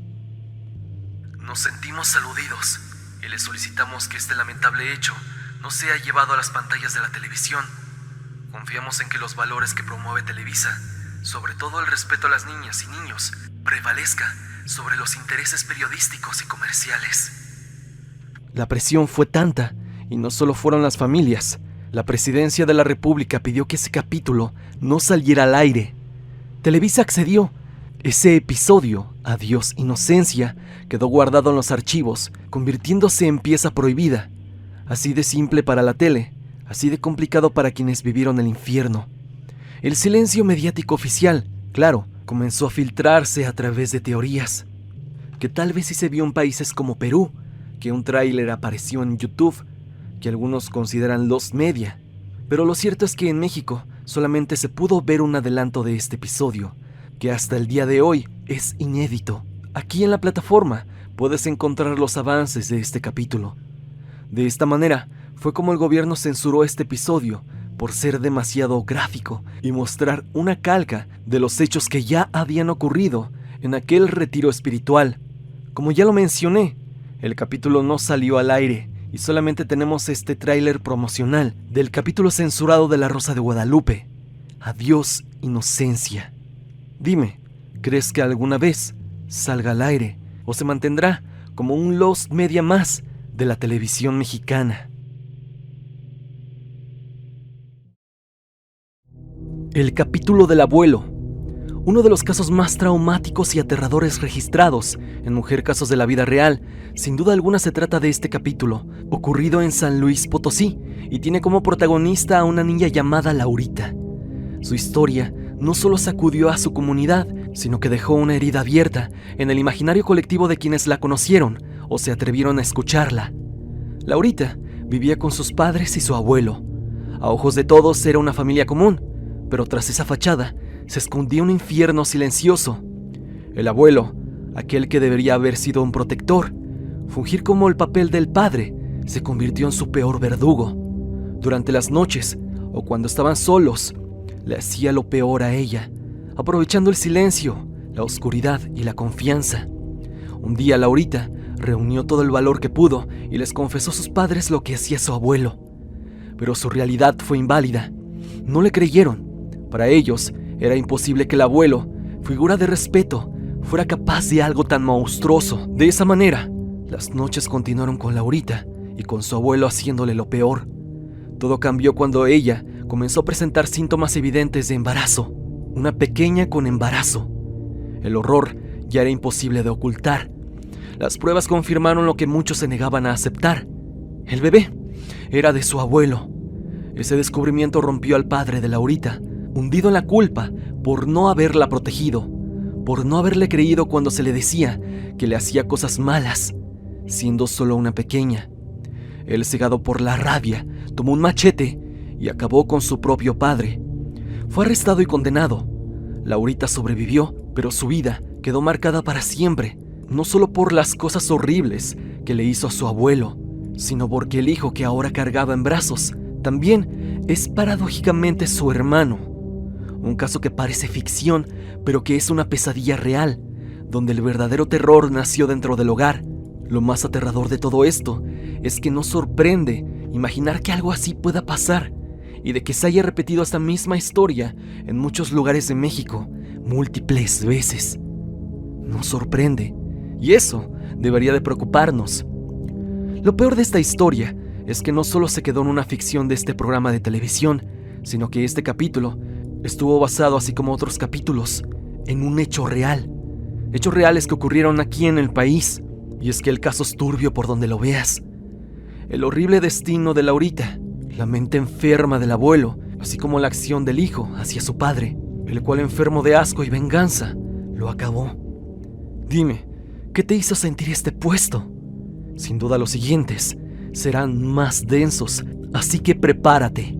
Speaker 2: Nos sentimos aludidos y le solicitamos que este lamentable hecho no sea llevado a las pantallas de la televisión. Confiamos en que los valores que promueve Televisa, sobre todo el respeto a las niñas y niños, prevalezca sobre los intereses periodísticos y comerciales.
Speaker 1: La presión fue tanta, y no solo fueron las familias. La Presidencia de la República pidió que ese capítulo no saliera al aire. Televisa accedió. Ese episodio, Adiós Inocencia, quedó guardado en los archivos, convirtiéndose en pieza prohibida. Así de simple para la tele, así de complicado para quienes vivieron el infierno. El silencio mediático oficial, claro, comenzó a filtrarse a través de teorías. Que tal vez sí se vio en países como Perú, que un tráiler apareció en YouTube, que algunos consideran Lost Media. Pero lo cierto es que en México solamente se pudo ver un adelanto de este episodio, que hasta el día de hoy es inédito. Aquí en la plataforma puedes encontrar los avances de este capítulo. De esta manera fue como el gobierno censuró este episodio por ser demasiado gráfico y mostrar una calca de los hechos que ya habían ocurrido en aquel retiro espiritual. Como ya lo mencioné, el capítulo no salió al aire y solamente tenemos este tráiler promocional del capítulo censurado de La Rosa de Guadalupe, Adiós Inocencia. Dime, ¿crees que alguna vez salga al aire o se mantendrá como un Lost Media más de la televisión mexicana? El capítulo del abuelo. Uno de los casos más traumáticos y aterradores registrados en Mujer Casos de la Vida Real. Sin duda alguna se trata de este capítulo, ocurrido en San Luis Potosí, y tiene como protagonista a una niña llamada Laurita. Su historia no solo sacudió a su comunidad, sino que dejó una herida abierta en el imaginario colectivo de quienes la conocieron o se atrevieron a escucharla. Laurita vivía con sus padres y su abuelo. A ojos de todos era una familia común, pero tras esa fachada se escondía un infierno silencioso. El abuelo, aquel que debería haber sido un protector, fungir como el papel del padre, se convirtió en su peor verdugo. Durante las noches, o cuando estaban solos, le hacía lo peor a ella, aprovechando el silencio, la oscuridad y la confianza. Un día Laurita reunió todo el valor que pudo y les confesó a sus padres lo que hacía su abuelo. Pero su realidad fue inválida. No le creyeron. Para ellos, era imposible que el abuelo, figura de respeto, fuera capaz de algo tan monstruoso. De esa manera, las noches continuaron con Laurita y con su abuelo haciéndole lo peor. Todo cambió cuando ella comenzó a presentar síntomas evidentes de embarazo. Una pequeña con embarazo. El horror ya era imposible de ocultar. Las pruebas confirmaron lo que muchos se negaban a aceptar. El bebé era de su abuelo. Ese descubrimiento rompió al padre de Laurita, hundido en la culpa por no haberla protegido, por no haberle creído cuando se le decía que le hacía cosas malas, siendo solo una pequeña. Él, cegado por la rabia, tomó un machete y acabó con su propio padre. Fue arrestado y condenado. Laurita sobrevivió, pero su vida quedó marcada para siempre, no solo por las cosas horribles que le hizo a su abuelo, sino porque el hijo que ahora cargaba en brazos también es paradójicamente su hermano. Un caso que parece ficción, pero que es una pesadilla real, donde el verdadero terror nació dentro del hogar. Lo más aterrador de todo esto es que nos sorprende imaginar que algo así pueda pasar y de que se haya repetido esta misma historia en muchos lugares de México, múltiples veces. Nos sorprende, y eso debería de preocuparnos. Lo peor de esta historia es que no solo se quedó en una ficción de este programa de televisión, sino que este capítulo estuvo basado, así como otros capítulos, en un hecho real. Hechos reales que ocurrieron aquí en el país. Y es que el caso es turbio por donde lo veas. El horrible destino de Laurita, la mente enferma del abuelo, así como la acción del hijo hacia su padre, el cual, enfermo de asco y venganza, lo acabó. Dime, ¿qué te hizo sentir este puesto? Sin duda los siguientes serán más densos, así que prepárate.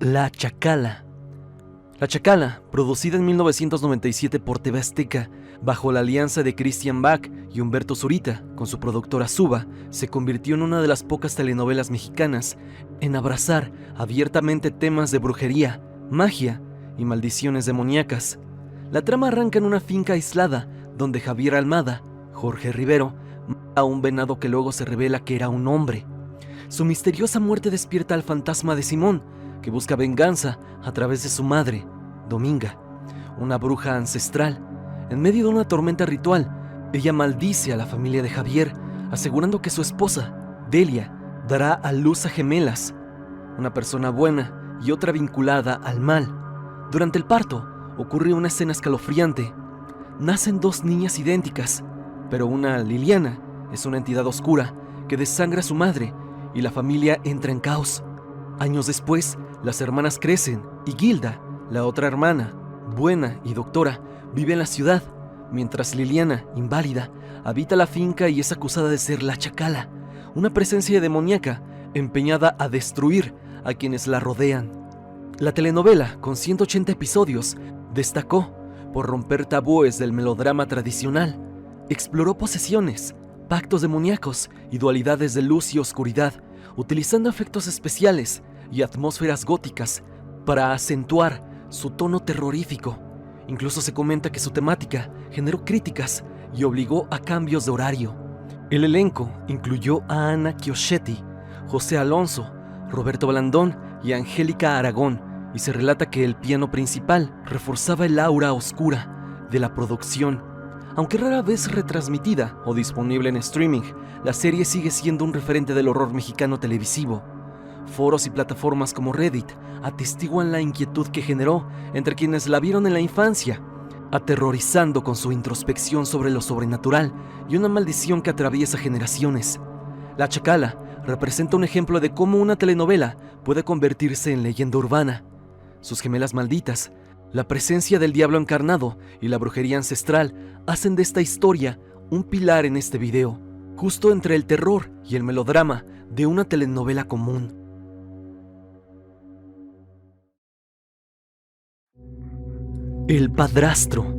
Speaker 1: La Chacala. La Chacala, producida en 1997 por TV Azteca, bajo la alianza de Christian Bach y Humberto Zurita, con su productora Suba, se convirtió en una de las pocas telenovelas mexicanas en abrazar abiertamente temas de brujería, magia y maldiciones demoníacas. La trama arranca en una finca aislada, donde Javier Almada, Jorge Rivero, mata a un venado que luego se revela que era un hombre. Su misteriosa muerte despierta al fantasma de Simón, que busca venganza a través de su madre, Dominga, una bruja ancestral. En medio de una tormenta ritual, ella maldice a la familia de Javier, asegurando que su esposa, Delia, dará a luz a gemelas, una persona buena y otra vinculada al mal. Durante el parto, ocurre una escena escalofriante. Nacen dos niñas idénticas, pero una, Liliana, es una entidad oscura que desangra a su madre y la familia entra en caos. Años después, las hermanas crecen y Gilda, la otra hermana, buena y doctora, vive en la ciudad, mientras Liliana, inválida, habita la finca y es acusada de ser la Chacala, una presencia demoníaca empeñada a destruir a quienes la rodean. La telenovela, con 180 episodios, destacó por romper tabúes del melodrama tradicional. Exploró posesiones, pactos demoníacos y dualidades de luz y oscuridad, utilizando efectos especiales y atmósferas góticas para acentuar su tono terrorífico. Incluso se comenta que su temática generó críticas y obligó a cambios de horario. El elenco incluyó a Ana Chioschetti, José Alonso, Roberto Blandón y Angélica Aragón, y se relata que el piano principal reforzaba el aura oscura de la producción. Aunque rara vez retransmitida o disponible en streaming, la serie sigue siendo un referente del horror mexicano televisivo. Foros y plataformas como Reddit atestiguan la inquietud que generó entre quienes la vieron en la infancia, aterrorizando con su introspección sobre lo sobrenatural y una maldición que atraviesa generaciones. La Chacala representa un ejemplo de cómo una telenovela puede convertirse en leyenda urbana. Sus gemelas malditas, la presencia del diablo encarnado y la brujería ancestral hacen de esta historia un pilar en este video, justo entre el terror y el melodrama de una telenovela común. El padrastro.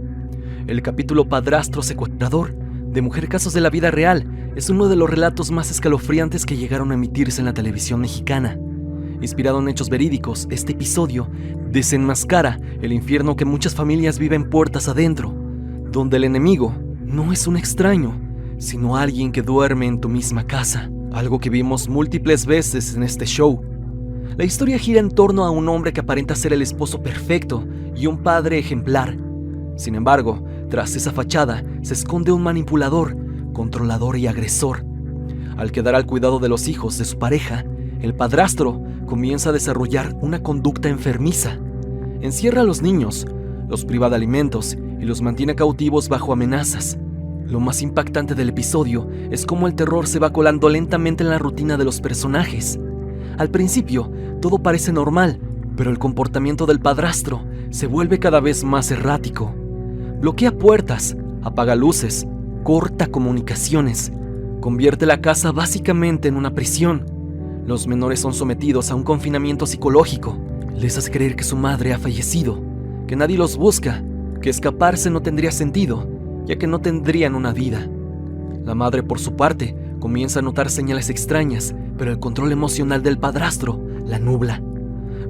Speaker 1: El capítulo Padrastro Secuestrador de Mujer Casos de la Vida Real es uno de los relatos más escalofriantes que llegaron a emitirse en la televisión mexicana. Inspirado en hechos verídicos, este episodio desenmascara el infierno que muchas familias viven puertas adentro, donde el enemigo no es un extraño, sino alguien que duerme en tu misma casa, algo que vimos múltiples veces en este show. La historia gira en torno a un hombre que aparenta ser el esposo perfecto y un padre ejemplar. Sin embargo, tras esa fachada se esconde un manipulador, controlador y agresor. Al quedar al cuidado de los hijos de su pareja, el padrastro comienza a desarrollar una conducta enfermiza. Encierra a los niños, los priva de alimentos y los mantiene cautivos bajo amenazas. Lo más impactante del episodio es cómo el terror se va colando lentamente en la rutina de los personajes. Al principio, todo parece normal, pero el comportamiento del padrastro se vuelve cada vez más errático. Bloquea puertas, apaga luces, corta comunicaciones, convierte la casa básicamente en una prisión. Los menores son sometidos a un confinamiento psicológico. Les hace creer que su madre ha fallecido, que nadie los busca, que escaparse no tendría sentido, ya que no tendrían una vida. La madre, por su parte, comienza a notar señales extrañas, pero el control emocional del padrastro la nubla.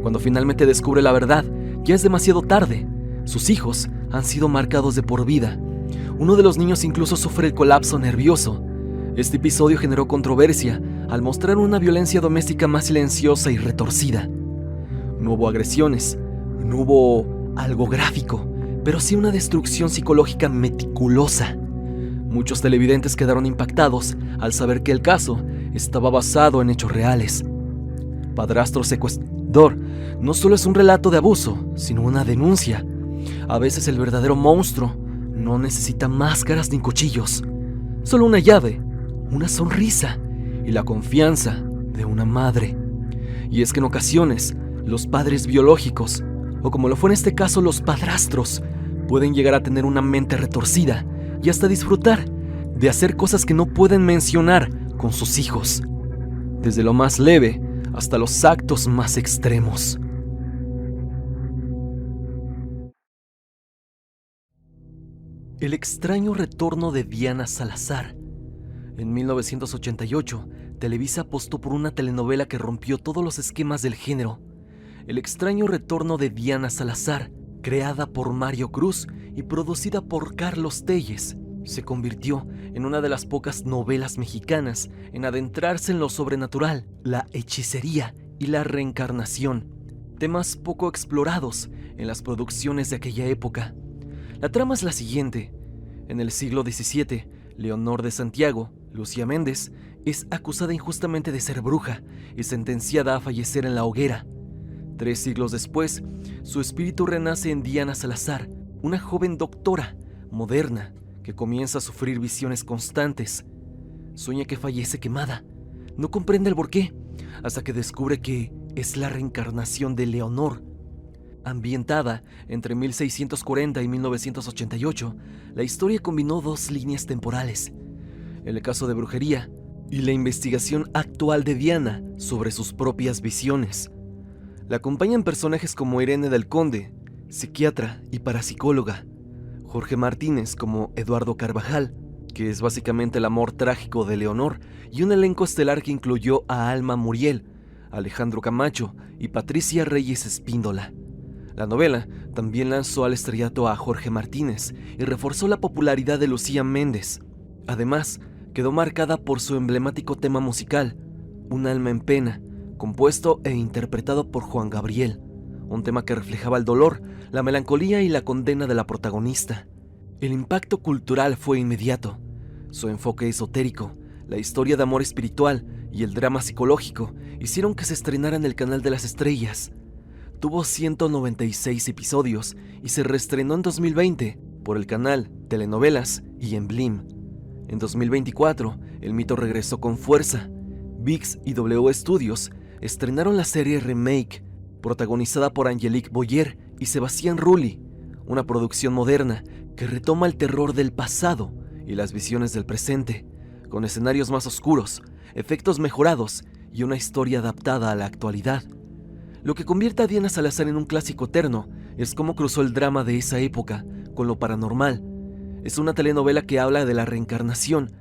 Speaker 1: Cuando finalmente descubre la verdad, ya es demasiado tarde. Sus hijos han sido marcados de por vida. Uno de los niños incluso sufre el colapso nervioso. Este episodio generó controversia al mostrar una violencia doméstica más silenciosa y retorcida. No hubo agresiones, no hubo algo gráfico, pero sí una destrucción psicológica meticulosa. Muchos televidentes quedaron impactados al saber que el caso estaba basado en hechos reales. Padrastro Secuestrador no solo es un relato de abuso, sino una denuncia. A veces el verdadero monstruo no necesita máscaras ni cuchillos, solo una llave, una sonrisa y la confianza de una madre. Y es que en ocasiones, los padres biológicos, o como lo fue en este caso los padrastros, pueden llegar a tener una mente retorcida y hasta disfrutar de hacer cosas que no pueden mencionar con sus hijos, desde lo más leve hasta los actos más extremos. El extraño retorno de Diana Salazar. En 1988, Televisa apostó por una telenovela que rompió todos los esquemas del género. El extraño retorno de Diana Salazar, creada por Mario Cruz y producida por Carlos Telles, se convirtió en una de las pocas novelas mexicanas en adentrarse en lo sobrenatural, la hechicería y la reencarnación, temas poco explorados en las producciones de aquella época. La trama es la siguiente. En el siglo XVII, Leonor de Santiago, Lucía Méndez, es acusada injustamente de ser bruja y sentenciada a fallecer en la hoguera. 3 siglos después, su espíritu renace en Diana Salazar, una joven doctora, moderna, que comienza a sufrir visiones constantes. Sueña que fallece quemada. No comprende el porqué, hasta que descubre que es la reencarnación de Leonor. Ambientada entre 1640 y 1988, la historia combinó 2 líneas temporales: el caso de brujería y la investigación actual de Diana sobre sus propias visiones. La acompañan personajes como Irene del Conde, psiquiatra y parapsicóloga, Jorge Martínez como Eduardo Carvajal, que es básicamente el amor trágico de Leonor, y un elenco estelar que incluyó a Alma Muriel, Alejandro Camacho y Patricia Reyes Espíndola. La novela también lanzó al estrellato a Jorge Martínez y reforzó la popularidad de Lucía Méndez. Además, quedó marcada por su emblemático tema musical, Un alma en pena, compuesto e interpretado por Juan Gabriel, un tema que reflejaba el dolor, la melancolía y la condena de la protagonista. El impacto cultural fue inmediato. Su enfoque esotérico, la historia de amor espiritual y el drama psicológico hicieron que se estrenara en el Canal de las Estrellas. Tuvo 196 episodios y se reestrenó en 2020 por el canal Telenovelas y en Blim. En 2024, el mito regresó con fuerza. ViX y W Studios estrenaron la serie Remake, protagonizada por Angelique Boyer y Sebastián Rulli, una producción moderna que retoma el terror del pasado y las visiones del presente, con escenarios más oscuros, efectos mejorados y una historia adaptada a la actualidad. Lo que convierte a Diana Salazar en un clásico eterno es cómo cruzó el drama de esa época con lo paranormal. Es una telenovela que habla de la reencarnación,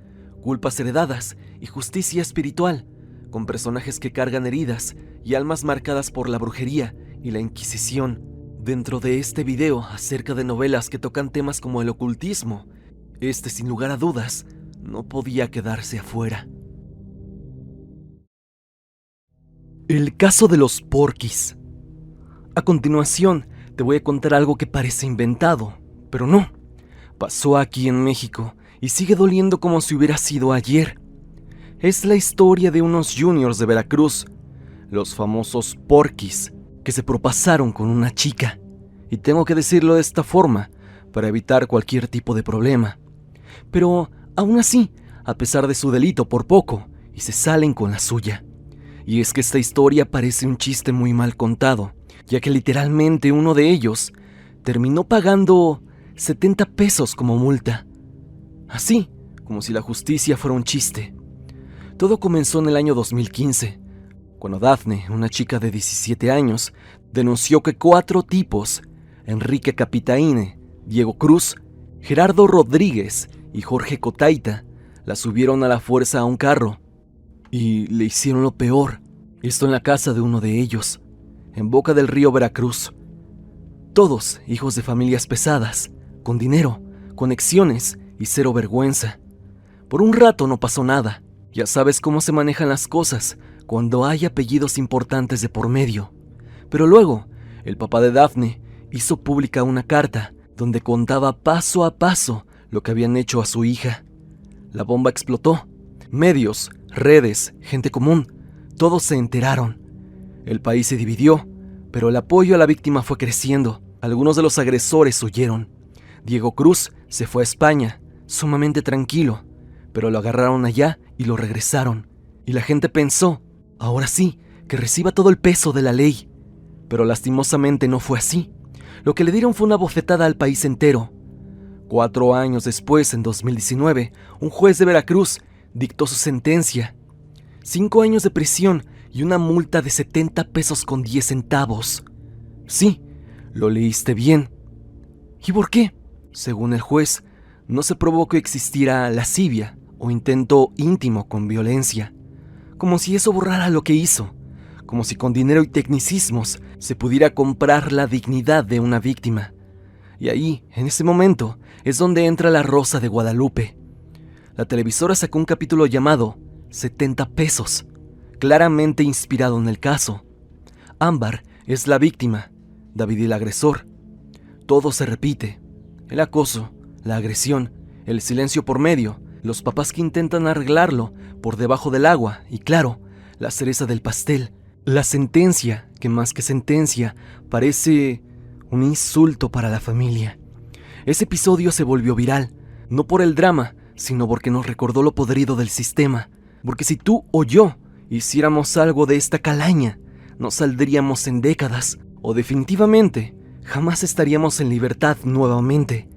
Speaker 1: culpas heredadas y justicia espiritual, con personajes que cargan heridas y almas marcadas por la brujería y la Inquisición. Dentro de este video acerca de novelas que tocan temas como el ocultismo, sin lugar a dudas, no podía quedarse afuera. El caso de los Porquis. A continuación, te voy a contar algo que parece inventado, pero no. Pasó aquí en México y sigue doliendo como si hubiera sido ayer. Es la historia de unos juniors de Veracruz, los famosos Porquis, que se propasaron con una chica. Y tengo que decirlo de esta forma, para evitar cualquier tipo de problema. Pero, aún así, a pesar de su delito por poco, y se salen con la suya. Y es que esta historia parece un chiste muy mal contado, ya que literalmente uno de ellos terminó pagando 70 pesos como multa. Así, como si la justicia fuera un chiste. Todo comenzó en el año 2015, cuando Dafne, una chica de 17 años, denunció que 4 tipos, Enrique Capitaine, Diego Cruz, Gerardo Rodríguez y Jorge Cotaita, la subieron a la fuerza a un carro y le hicieron lo peor. Esto en la casa de uno de ellos, en boca del río Veracruz. Todos hijos de familias pesadas, con dinero, conexiones y cero vergüenza. Por un rato no pasó nada. Ya sabes cómo se manejan las cosas cuando hay apellidos importantes de por medio. Pero luego, el papá de Dafne hizo pública una carta donde contaba paso a paso lo que habían hecho a su hija. La bomba explotó. Medios, redes, gente común, todos se enteraron. El país se dividió, pero el apoyo a la víctima fue creciendo. Algunos de los agresores huyeron. Diego Cruz se fue a España, sumamente tranquilo, pero lo agarraron allá y lo regresaron. Y la gente pensó, ahora sí, que reciba todo el peso de la ley. Pero lastimosamente no fue así. Lo que le dieron fue una bofetada al país entero. 4 años después, en 2019, un juez de Veracruz dictó su sentencia. 5 años de prisión y una multa de 70 pesos con 10 centavos. Sí, lo leíste bien. ¿Y por qué? Según el juez, no se probó que existiera lascivia o intento íntimo con violencia, como si eso borrara lo que hizo, como si con dinero y tecnicismos se pudiera comprar la dignidad de una víctima. Y ahí, en ese momento, es donde entra La Rosa de Guadalupe. La televisora sacó un capítulo llamado 70 pesos, claramente inspirado en el caso. Ámbar es la víctima, David el agresor. Todo se repite: el acoso, la agresión, el silencio por medio, los papás que intentan arreglarlo por debajo del agua y, claro, la cereza del pastel, la sentencia, que más que sentencia parece un insulto para la familia. Ese episodio se volvió viral, no por el drama, sino porque nos recordó lo podrido del sistema, porque si tú o yo hiciéramos algo de esta calaña, no saldríamos en décadas, o definitivamente jamás estaríamos en libertad nuevamente.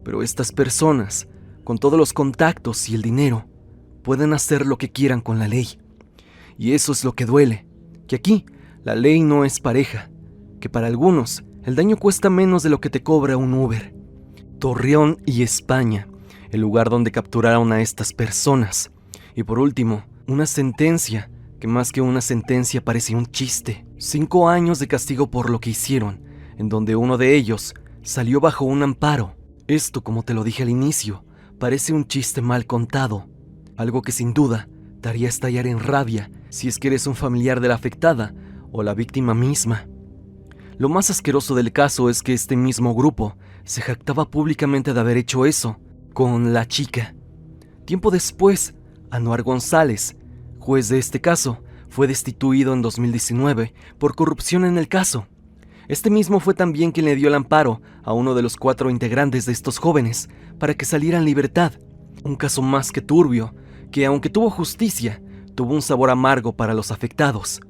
Speaker 1: Pero estas personas, con todos los contactos y el dinero, pueden hacer lo que quieran con la ley. Y eso es lo que duele, que aquí la ley no es pareja, que para algunos el daño cuesta menos de lo que te cobra un Uber. Torreón y España, el lugar donde capturaron a estas personas. Y por último, una sentencia que más que una sentencia parece un chiste. 5 años de castigo por lo que hicieron, en donde uno de ellos salió bajo un amparo. Esto, como te lo dije al inicio, parece un chiste mal contado, algo que sin duda te haría estallar en rabia si es que eres un familiar de la afectada o la víctima misma. Lo más asqueroso del caso es que este mismo grupo se jactaba públicamente de haber hecho eso con la chica. Tiempo después, Anuar González, juez de este caso, fue destituido en 2019 por corrupción en el caso. Este mismo fue también quien le dio el amparo a uno de los 4 integrantes de estos jóvenes para que salieran en libertad. Un caso más que turbio, que aunque tuvo justicia, tuvo un sabor amargo para los afectados,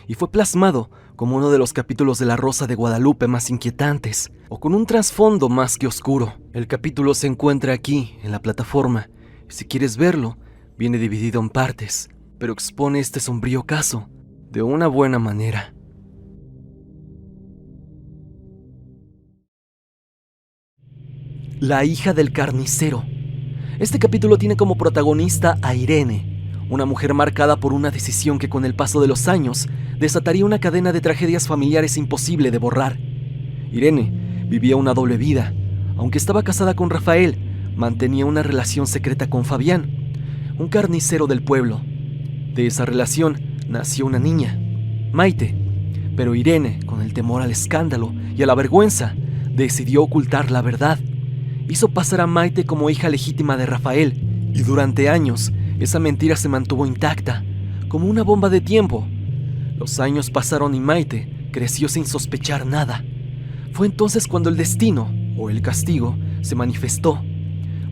Speaker 1: y fue plasmado como uno de los capítulos de La Rosa de Guadalupe más inquietantes, o con un trasfondo más que oscuro. El capítulo se encuentra aquí, en la plataforma, y si quieres verlo, viene dividido en partes, pero expone este sombrío caso de una buena manera. La hija del carnicero. Este capítulo tiene como protagonista a Irene, una mujer marcada por una decisión que con el paso de los años desataría una cadena de tragedias familiares imposible de borrar. Irene vivía una doble vida. Aunque estaba casada con Rafael, mantenía una relación secreta con Fabián, un carnicero del pueblo. De esa relación nació una niña, Maite, pero Irene, con el temor al escándalo y a la vergüenza, decidió ocultar la verdad. Hizo pasar a Maite como hija legítima de Rafael, y durante años esa mentira se mantuvo intacta, como una bomba de tiempo. Los años pasaron y Maite creció sin sospechar nada. Fue entonces cuando el destino, o el castigo, se manifestó.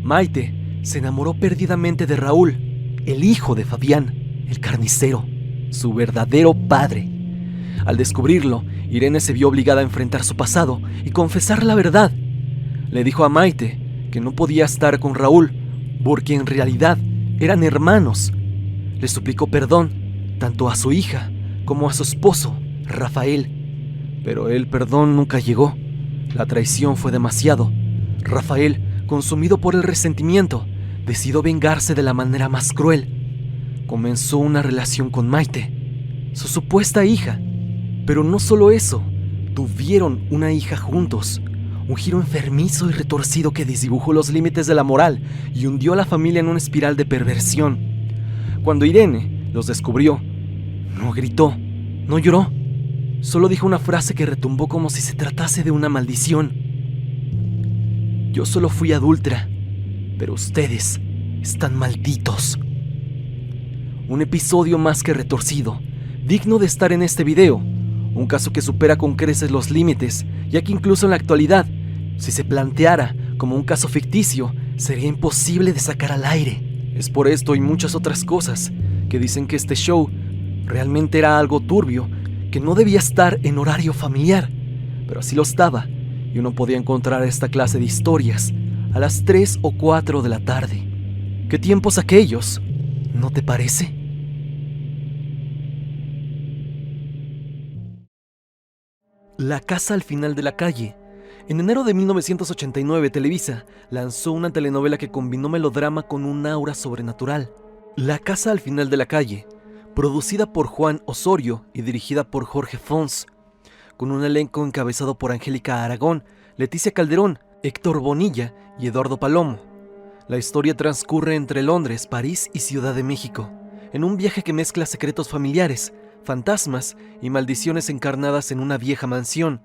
Speaker 1: Maite se enamoró perdidamente de Raúl, el hijo de Fabián, el carnicero, su verdadero padre. Al descubrirlo, Irene se vio obligada a enfrentar su pasado y confesar la verdad. Le dijo a Maite que no podía estar con Raúl, porque en realidad eran hermanos. Le suplicó perdón, tanto a su hija como a su esposo, Rafael. Pero el perdón nunca llegó. La traición fue demasiado. Rafael, consumido por el resentimiento, decidió vengarse de la manera más cruel. Comenzó una relación con Maite, su supuesta hija. Pero no solo eso, tuvieron una hija juntos. Un giro enfermizo y retorcido que desdibujó los límites de la moral y hundió a la familia en una espiral de perversión. Cuando Irene los descubrió, no gritó, no lloró. Solo dijo una frase que retumbó como si se tratase de una maldición. Yo solo fui adúltera, pero ustedes están malditos. Un episodio más que retorcido, digno de estar en este video. Un caso que supera con creces los límites, ya que incluso en la actualidad, si se planteara como un caso ficticio, sería imposible de sacar al aire. Es por esto y muchas otras cosas que dicen que este show realmente era algo turbio, que no debía estar en horario familiar, pero así lo estaba, y uno podía encontrar esta clase de historias a las 3 o 4 de la tarde. ¿Qué tiempos aquellos? ¿No te parece? La casa al final de la calle En enero de 1989, Televisa lanzó una telenovela que combinó melodrama con un aura sobrenatural. La casa al final de la calle, producida por Juan Osorio y dirigida por Jorge Fons, con un elenco encabezado por Angélica Aragón, Leticia Calderón, Héctor Bonilla y Eduardo Palomo. La historia transcurre entre Londres, París y Ciudad de México, en un viaje que mezcla secretos familiares, fantasmas y maldiciones encarnadas en una vieja mansión.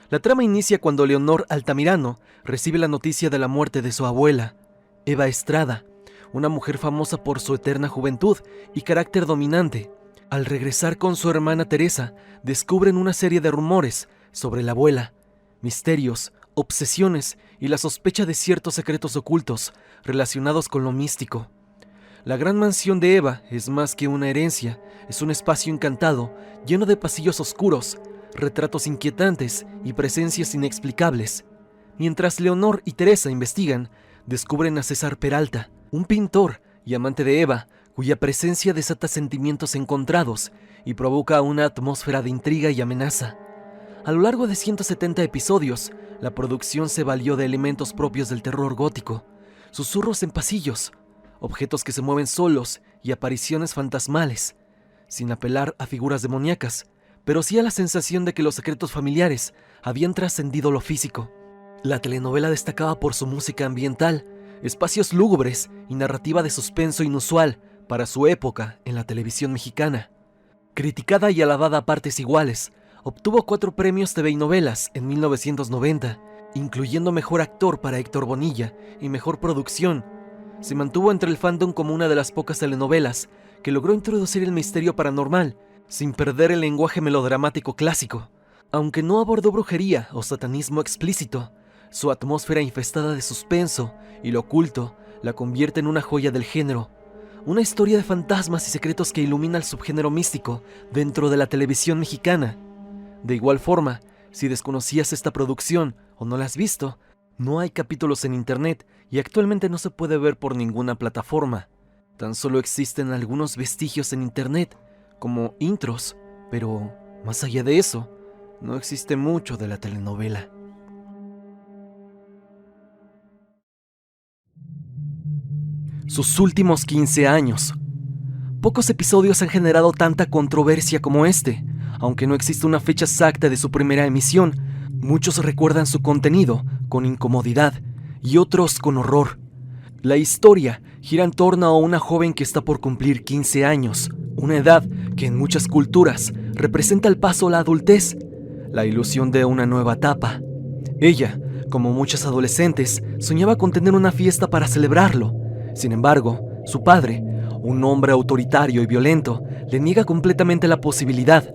Speaker 1: La trama inicia cuando Leonor Altamirano recibe la noticia de la muerte de su abuela, Eva Estrada, una mujer famosa por su eterna juventud y carácter dominante. Al regresar con su hermana Teresa, descubren una serie de rumores sobre la abuela, misterios, obsesiones y la sospecha de ciertos secretos ocultos relacionados con lo místico. La gran mansión de Eva es más que una herencia, es un espacio encantado, lleno de pasillos oscuros, retratos inquietantes y presencias inexplicables. Mientras Leonor y Teresa investigan, descubren a César Peralta, un pintor y amante de Eva, cuya presencia desata sentimientos encontrados y provoca una atmósfera de intriga y amenaza. A lo largo de 170 episodios, la producción se valió de elementos propios del terror gótico, susurros en pasillos, objetos que se mueven solos y apariciones fantasmales, sin apelar a figuras demoníacas, pero sí a la sensación de que los secretos familiares habían trascendido lo físico. La telenovela destacaba por su música ambiental, espacios lúgubres y narrativa de suspenso inusual para su época en la televisión mexicana. Criticada y alabada a partes iguales, obtuvo 4 premios TV y novelas en 1990, incluyendo Mejor Actor para Héctor Bonilla y Mejor Producción. Se mantuvo entre el fandom como una de las pocas telenovelas que logró introducir el misterio paranormal sin perder el lenguaje melodramático clásico. Aunque no abordó brujería o satanismo explícito, su atmósfera infestada de suspenso y lo oculto la convierte en una joya del género, una historia de fantasmas y secretos que ilumina el subgénero místico dentro de la televisión mexicana. De igual forma, si desconocías esta producción o no la has visto, no hay capítulos en internet y actualmente no se puede ver por ninguna plataforma. Tan solo existen algunos vestigios en internet, como intros, pero más allá de eso, no existe mucho de la telenovela. Sus últimos 15 años. Pocos episodios han generado tanta controversia como este. Aunque no existe una fecha exacta de su primera emisión, muchos recuerdan su contenido con incomodidad y otros con horror. La historia gira en torno a una joven que está por cumplir 15 años, una edad que en muchas culturas representa el paso a la adultez, la ilusión de una nueva etapa. Ella, como muchas adolescentes, soñaba con tener una fiesta para celebrarlo. Sin embargo, su padre, un hombre autoritario y violento, le niega completamente la posibilidad.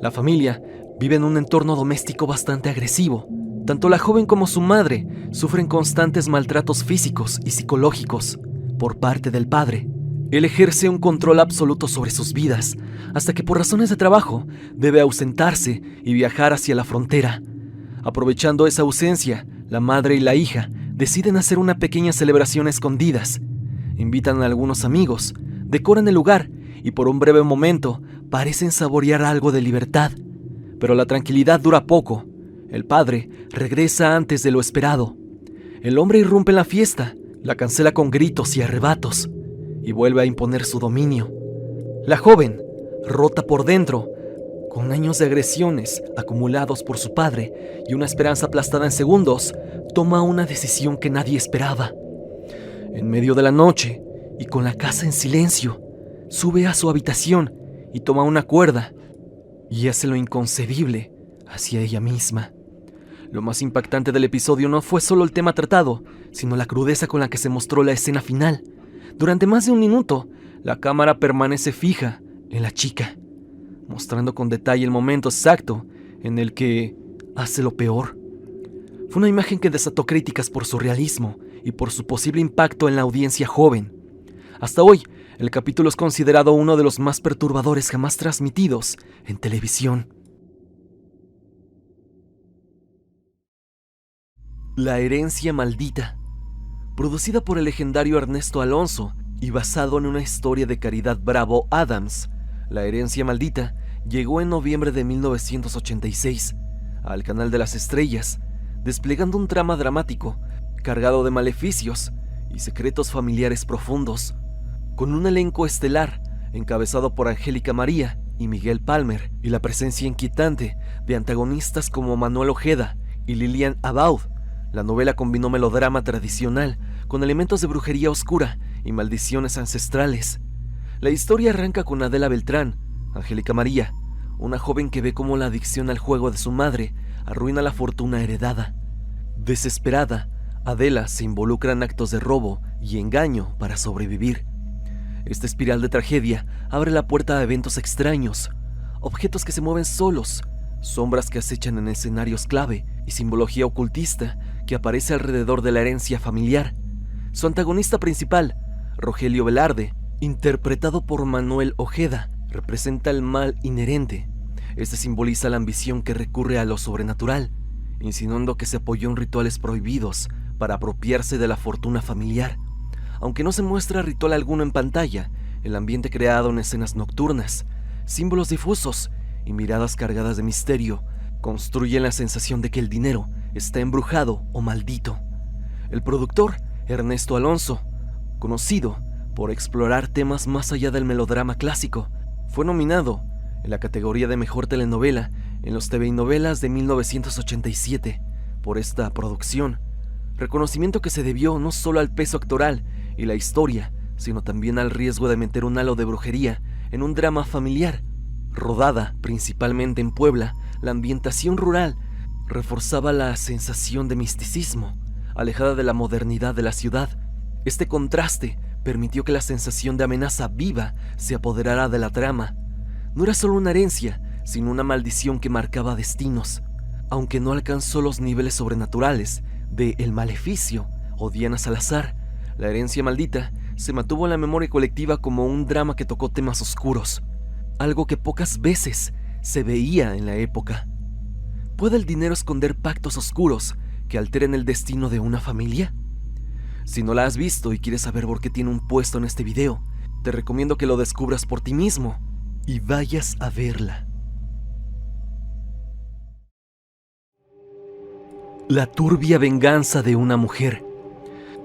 Speaker 1: La familia vive en un entorno doméstico bastante agresivo. Tanto la joven como su madre sufren constantes maltratos físicos y psicológicos por parte del padre. Él ejerce un control absoluto sobre sus vidas, hasta que por razones de trabajo debe ausentarse y viajar hacia la frontera. Aprovechando esa ausencia, la madre y la hija deciden hacer una pequeña celebración a escondidas. Invitan a algunos amigos, decoran el lugar y por un breve momento parecen saborear algo de libertad. Pero la tranquilidad dura poco. El padre regresa antes de lo esperado. El hombre irrumpe en la fiesta, la cancela con gritos y arrebatos, y vuelve a imponer su dominio. La joven, rota por dentro, con años de agresiones acumulados por su padre y una esperanza aplastada en segundos, toma una decisión que nadie esperaba. En medio de la noche, y con la casa en silencio, sube a su habitación y toma una cuerda y hace lo inconcebible hacia ella misma. Lo más impactante del episodio no fue solo el tema tratado, sino la crudeza con la que se mostró la escena final. Durante más de un minuto, la cámara permanece fija en la chica, mostrando con detalle el momento exacto en el que hace lo peor. Fue una imagen que desató críticas por su realismo y por su posible impacto en la audiencia joven. Hasta hoy, el capítulo es considerado uno de los más perturbadores jamás transmitidos en televisión. La herencia maldita. Producida por el legendario Ernesto Alonso y basado en una historia de Caridad Bravo Adams, La herencia maldita llegó en noviembre de 1986 al Canal de las Estrellas, desplegando un trama dramático, cargado de maleficios y secretos familiares profundos, con un elenco estelar encabezado por Angélica María y Miguel Palmer, y la presencia inquietante de antagonistas como Manuel Ojeda y Lilian Abaud. La novela combinó melodrama tradicional con elementos de brujería oscura y maldiciones ancestrales. La historia arranca con Adela Beltrán, Angélica María, una joven que ve cómo la adicción al juego de su madre arruina la fortuna heredada. Desesperada, Adela se involucra en actos de robo y engaño para sobrevivir. Esta espiral de tragedia abre la puerta a eventos extraños, objetos que se mueven solos, sombras que acechan en escenarios clave y simbología ocultista que aparece alrededor de la herencia familiar. Su antagonista principal, Rogelio Velarde, interpretado por Manuel Ojeda, representa el mal inherente. Este simboliza la ambición que recurre a lo sobrenatural, insinuando que se apoyó en rituales prohibidos para apropiarse de la fortuna familiar. Aunque no se muestra ritual alguno en pantalla, el ambiente creado en escenas nocturnas, símbolos difusos y miradas cargadas de misterio construyen la sensación de que el dinero está embrujado o maldito. El productor, Ernesto Alonso, conocido por explorar temas más allá del melodrama clásico, fue nominado en la categoría de Mejor Telenovela en los TV y Novelas de 1987 por esta producción, reconocimiento que se debió no solo al peso actoral y la historia, sino también al riesgo de meter un halo de brujería en un drama familiar. Rodada principalmente en Puebla, la ambientación rural reforzaba la sensación de misticismo, alejada de la modernidad de la ciudad. Este contraste permitió que la sensación de amenaza viva se apoderara de la trama. No era solo una herencia, sino una maldición que marcaba destinos. Aunque no alcanzó los niveles sobrenaturales de El Maleficio o Diana Salazar, la herencia maldita se mantuvo en la memoria colectiva como un drama que tocó temas oscuros, algo que pocas veces se veía en la época. ¿Puede el dinero esconder pactos oscuros que alteren el destino de una familia? Si no la has visto y quieres saber por qué tiene un puesto en este video, te recomiendo que lo descubras por ti mismo y vayas a verla. La turbia venganza de una mujer.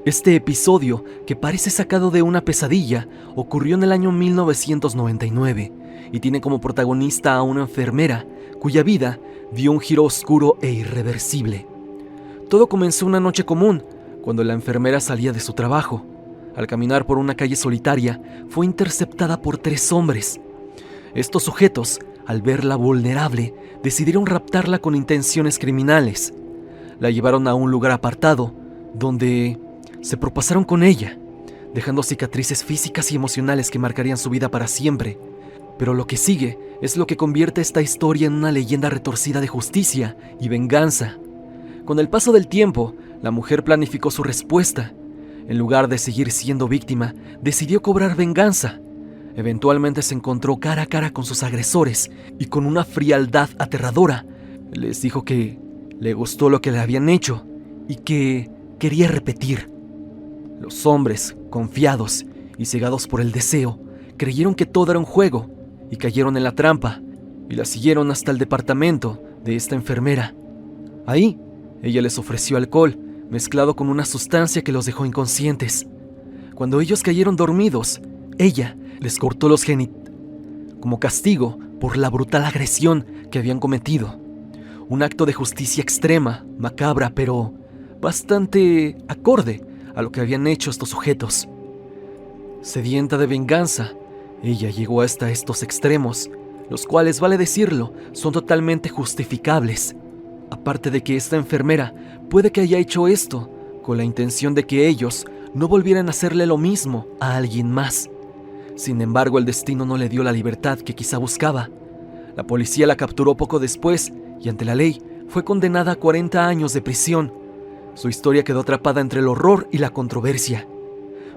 Speaker 1: Este episodio, que parece sacado de una pesadilla, ocurrió en el año 1999 y tiene como protagonista a una enfermera cuya vida dio un giro oscuro e irreversible. Todo comenzó una noche común, cuando la enfermera salía de su trabajo. Al caminar por una calle solitaria, fue interceptada por 3 hombres. Estos sujetos, al verla vulnerable, decidieron raptarla con intenciones criminales. La llevaron a un lugar apartado, donde se propasaron con ella, dejando cicatrices físicas y emocionales que marcarían su vida para siempre. Pero lo que sigue es lo que convierte esta historia en una leyenda retorcida de justicia y venganza. Con el paso del tiempo, la mujer planificó su respuesta. En lugar de seguir siendo víctima, decidió cobrar venganza. Eventualmente se encontró cara a cara con sus agresores y con una frialdad aterradora les dijo que le gustó lo que le habían hecho y que quería repetir. Los hombres, confiados y cegados por el deseo, creyeron que todo era un juego y cayeron en la trampa y la siguieron hasta el departamento de esta enfermera. Ahí, ella les ofreció alcohol mezclado con una sustancia que los dejó inconscientes. Cuando ellos cayeron dormidos, ella les cortó los genitales como castigo por la brutal agresión que habían cometido. Un acto de justicia extrema, macabra, pero bastante acorde a lo que habían hecho estos sujetos. Sedienta de venganza, ella llegó hasta estos extremos, los cuales, vale decirlo, son totalmente justificables. Aparte de que esta enfermera puede que haya hecho esto con la intención de que ellos no volvieran a hacerle lo mismo a alguien más. Sin embargo, el destino no le dio la libertad que quizá buscaba. La policía la capturó poco después y ante la ley fue condenada a 40 años de prisión. Su historia quedó atrapada entre el horror y la controversia.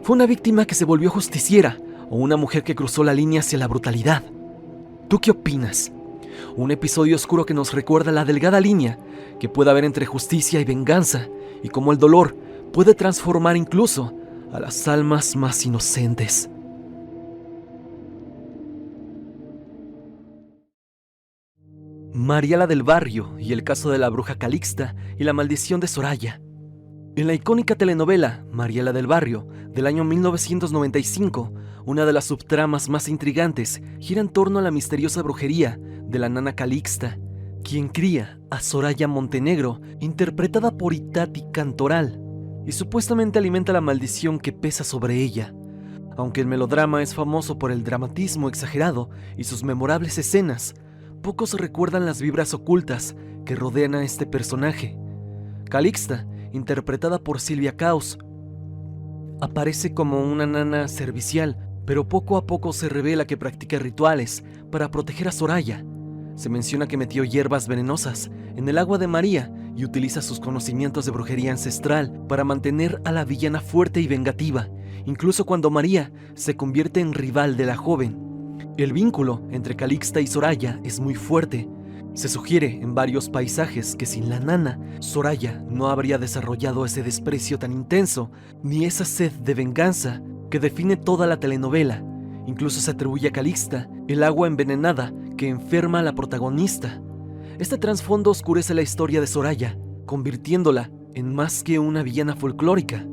Speaker 1: ¿Fue una víctima que se volvió justiciera o una mujer que cruzó la línea hacia la brutalidad? ¿Tú qué opinas? Un episodio oscuro que nos recuerda la delgada línea que puede haber entre justicia y venganza y cómo el dolor puede transformar incluso a las almas más inocentes. Mariela del Barrio y el caso de la bruja Calixta y la maldición de Soraya. En la icónica telenovela Mariela del Barrio, del año 1995, una de las subtramas más intrigantes gira en torno a la misteriosa brujería de la nana Calixta, quien cría a Soraya Montenegro, interpretada por Itati Cantoral, y supuestamente alimenta la maldición que pesa sobre ella. Aunque el melodrama es famoso por el dramatismo exagerado y sus memorables escenas, pocos recuerdan las vibras ocultas que rodean a este personaje. Calixta, interpretada por Silvia Caos, aparece como una nana servicial, pero poco a poco se revela que practica rituales para proteger a Soraya. Se menciona que metió hierbas venenosas en el agua de María y utiliza sus conocimientos de brujería ancestral para mantener a la villana fuerte y vengativa, incluso cuando María se convierte en rival de la joven. El vínculo entre Calixta y Soraya es muy fuerte. Se sugiere en varios paisajes que sin la nana, Soraya no habría desarrollado ese desprecio tan intenso, ni esa sed de venganza que define toda la telenovela. Incluso se atribuye a Calixta el agua envenenada que enferma a la protagonista. Este trasfondo oscurece la historia de Soraya, convirtiéndola en más que una villana folclórica.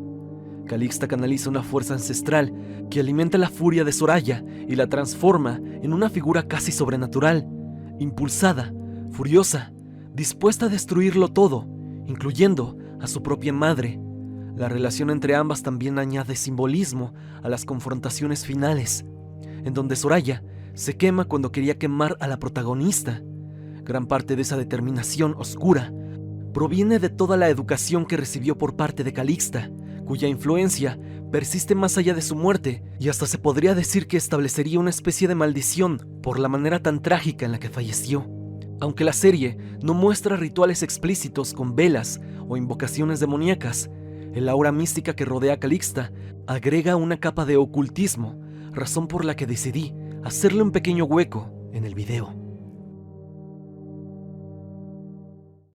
Speaker 1: Calixta canaliza una fuerza ancestral que alimenta la furia de Soraya y la transforma en una figura casi sobrenatural, impulsada, furiosa, dispuesta a destruirlo todo, incluyendo a su propia madre. La relación entre ambas también añade simbolismo a las confrontaciones finales, en donde Soraya se quema cuando quería quemar a la protagonista. Gran parte de esa determinación oscura proviene de toda la educación que recibió por parte de Calixta, cuya influencia persiste más allá de su muerte, y hasta se podría decir que establecería una especie de maldición por la manera tan trágica en la que falleció. Aunque la serie no muestra rituales explícitos con velas o invocaciones demoníacas, el aura mística que rodea a Calixta agrega una capa de ocultismo, razón por la que decidí hacerle un pequeño hueco en el video.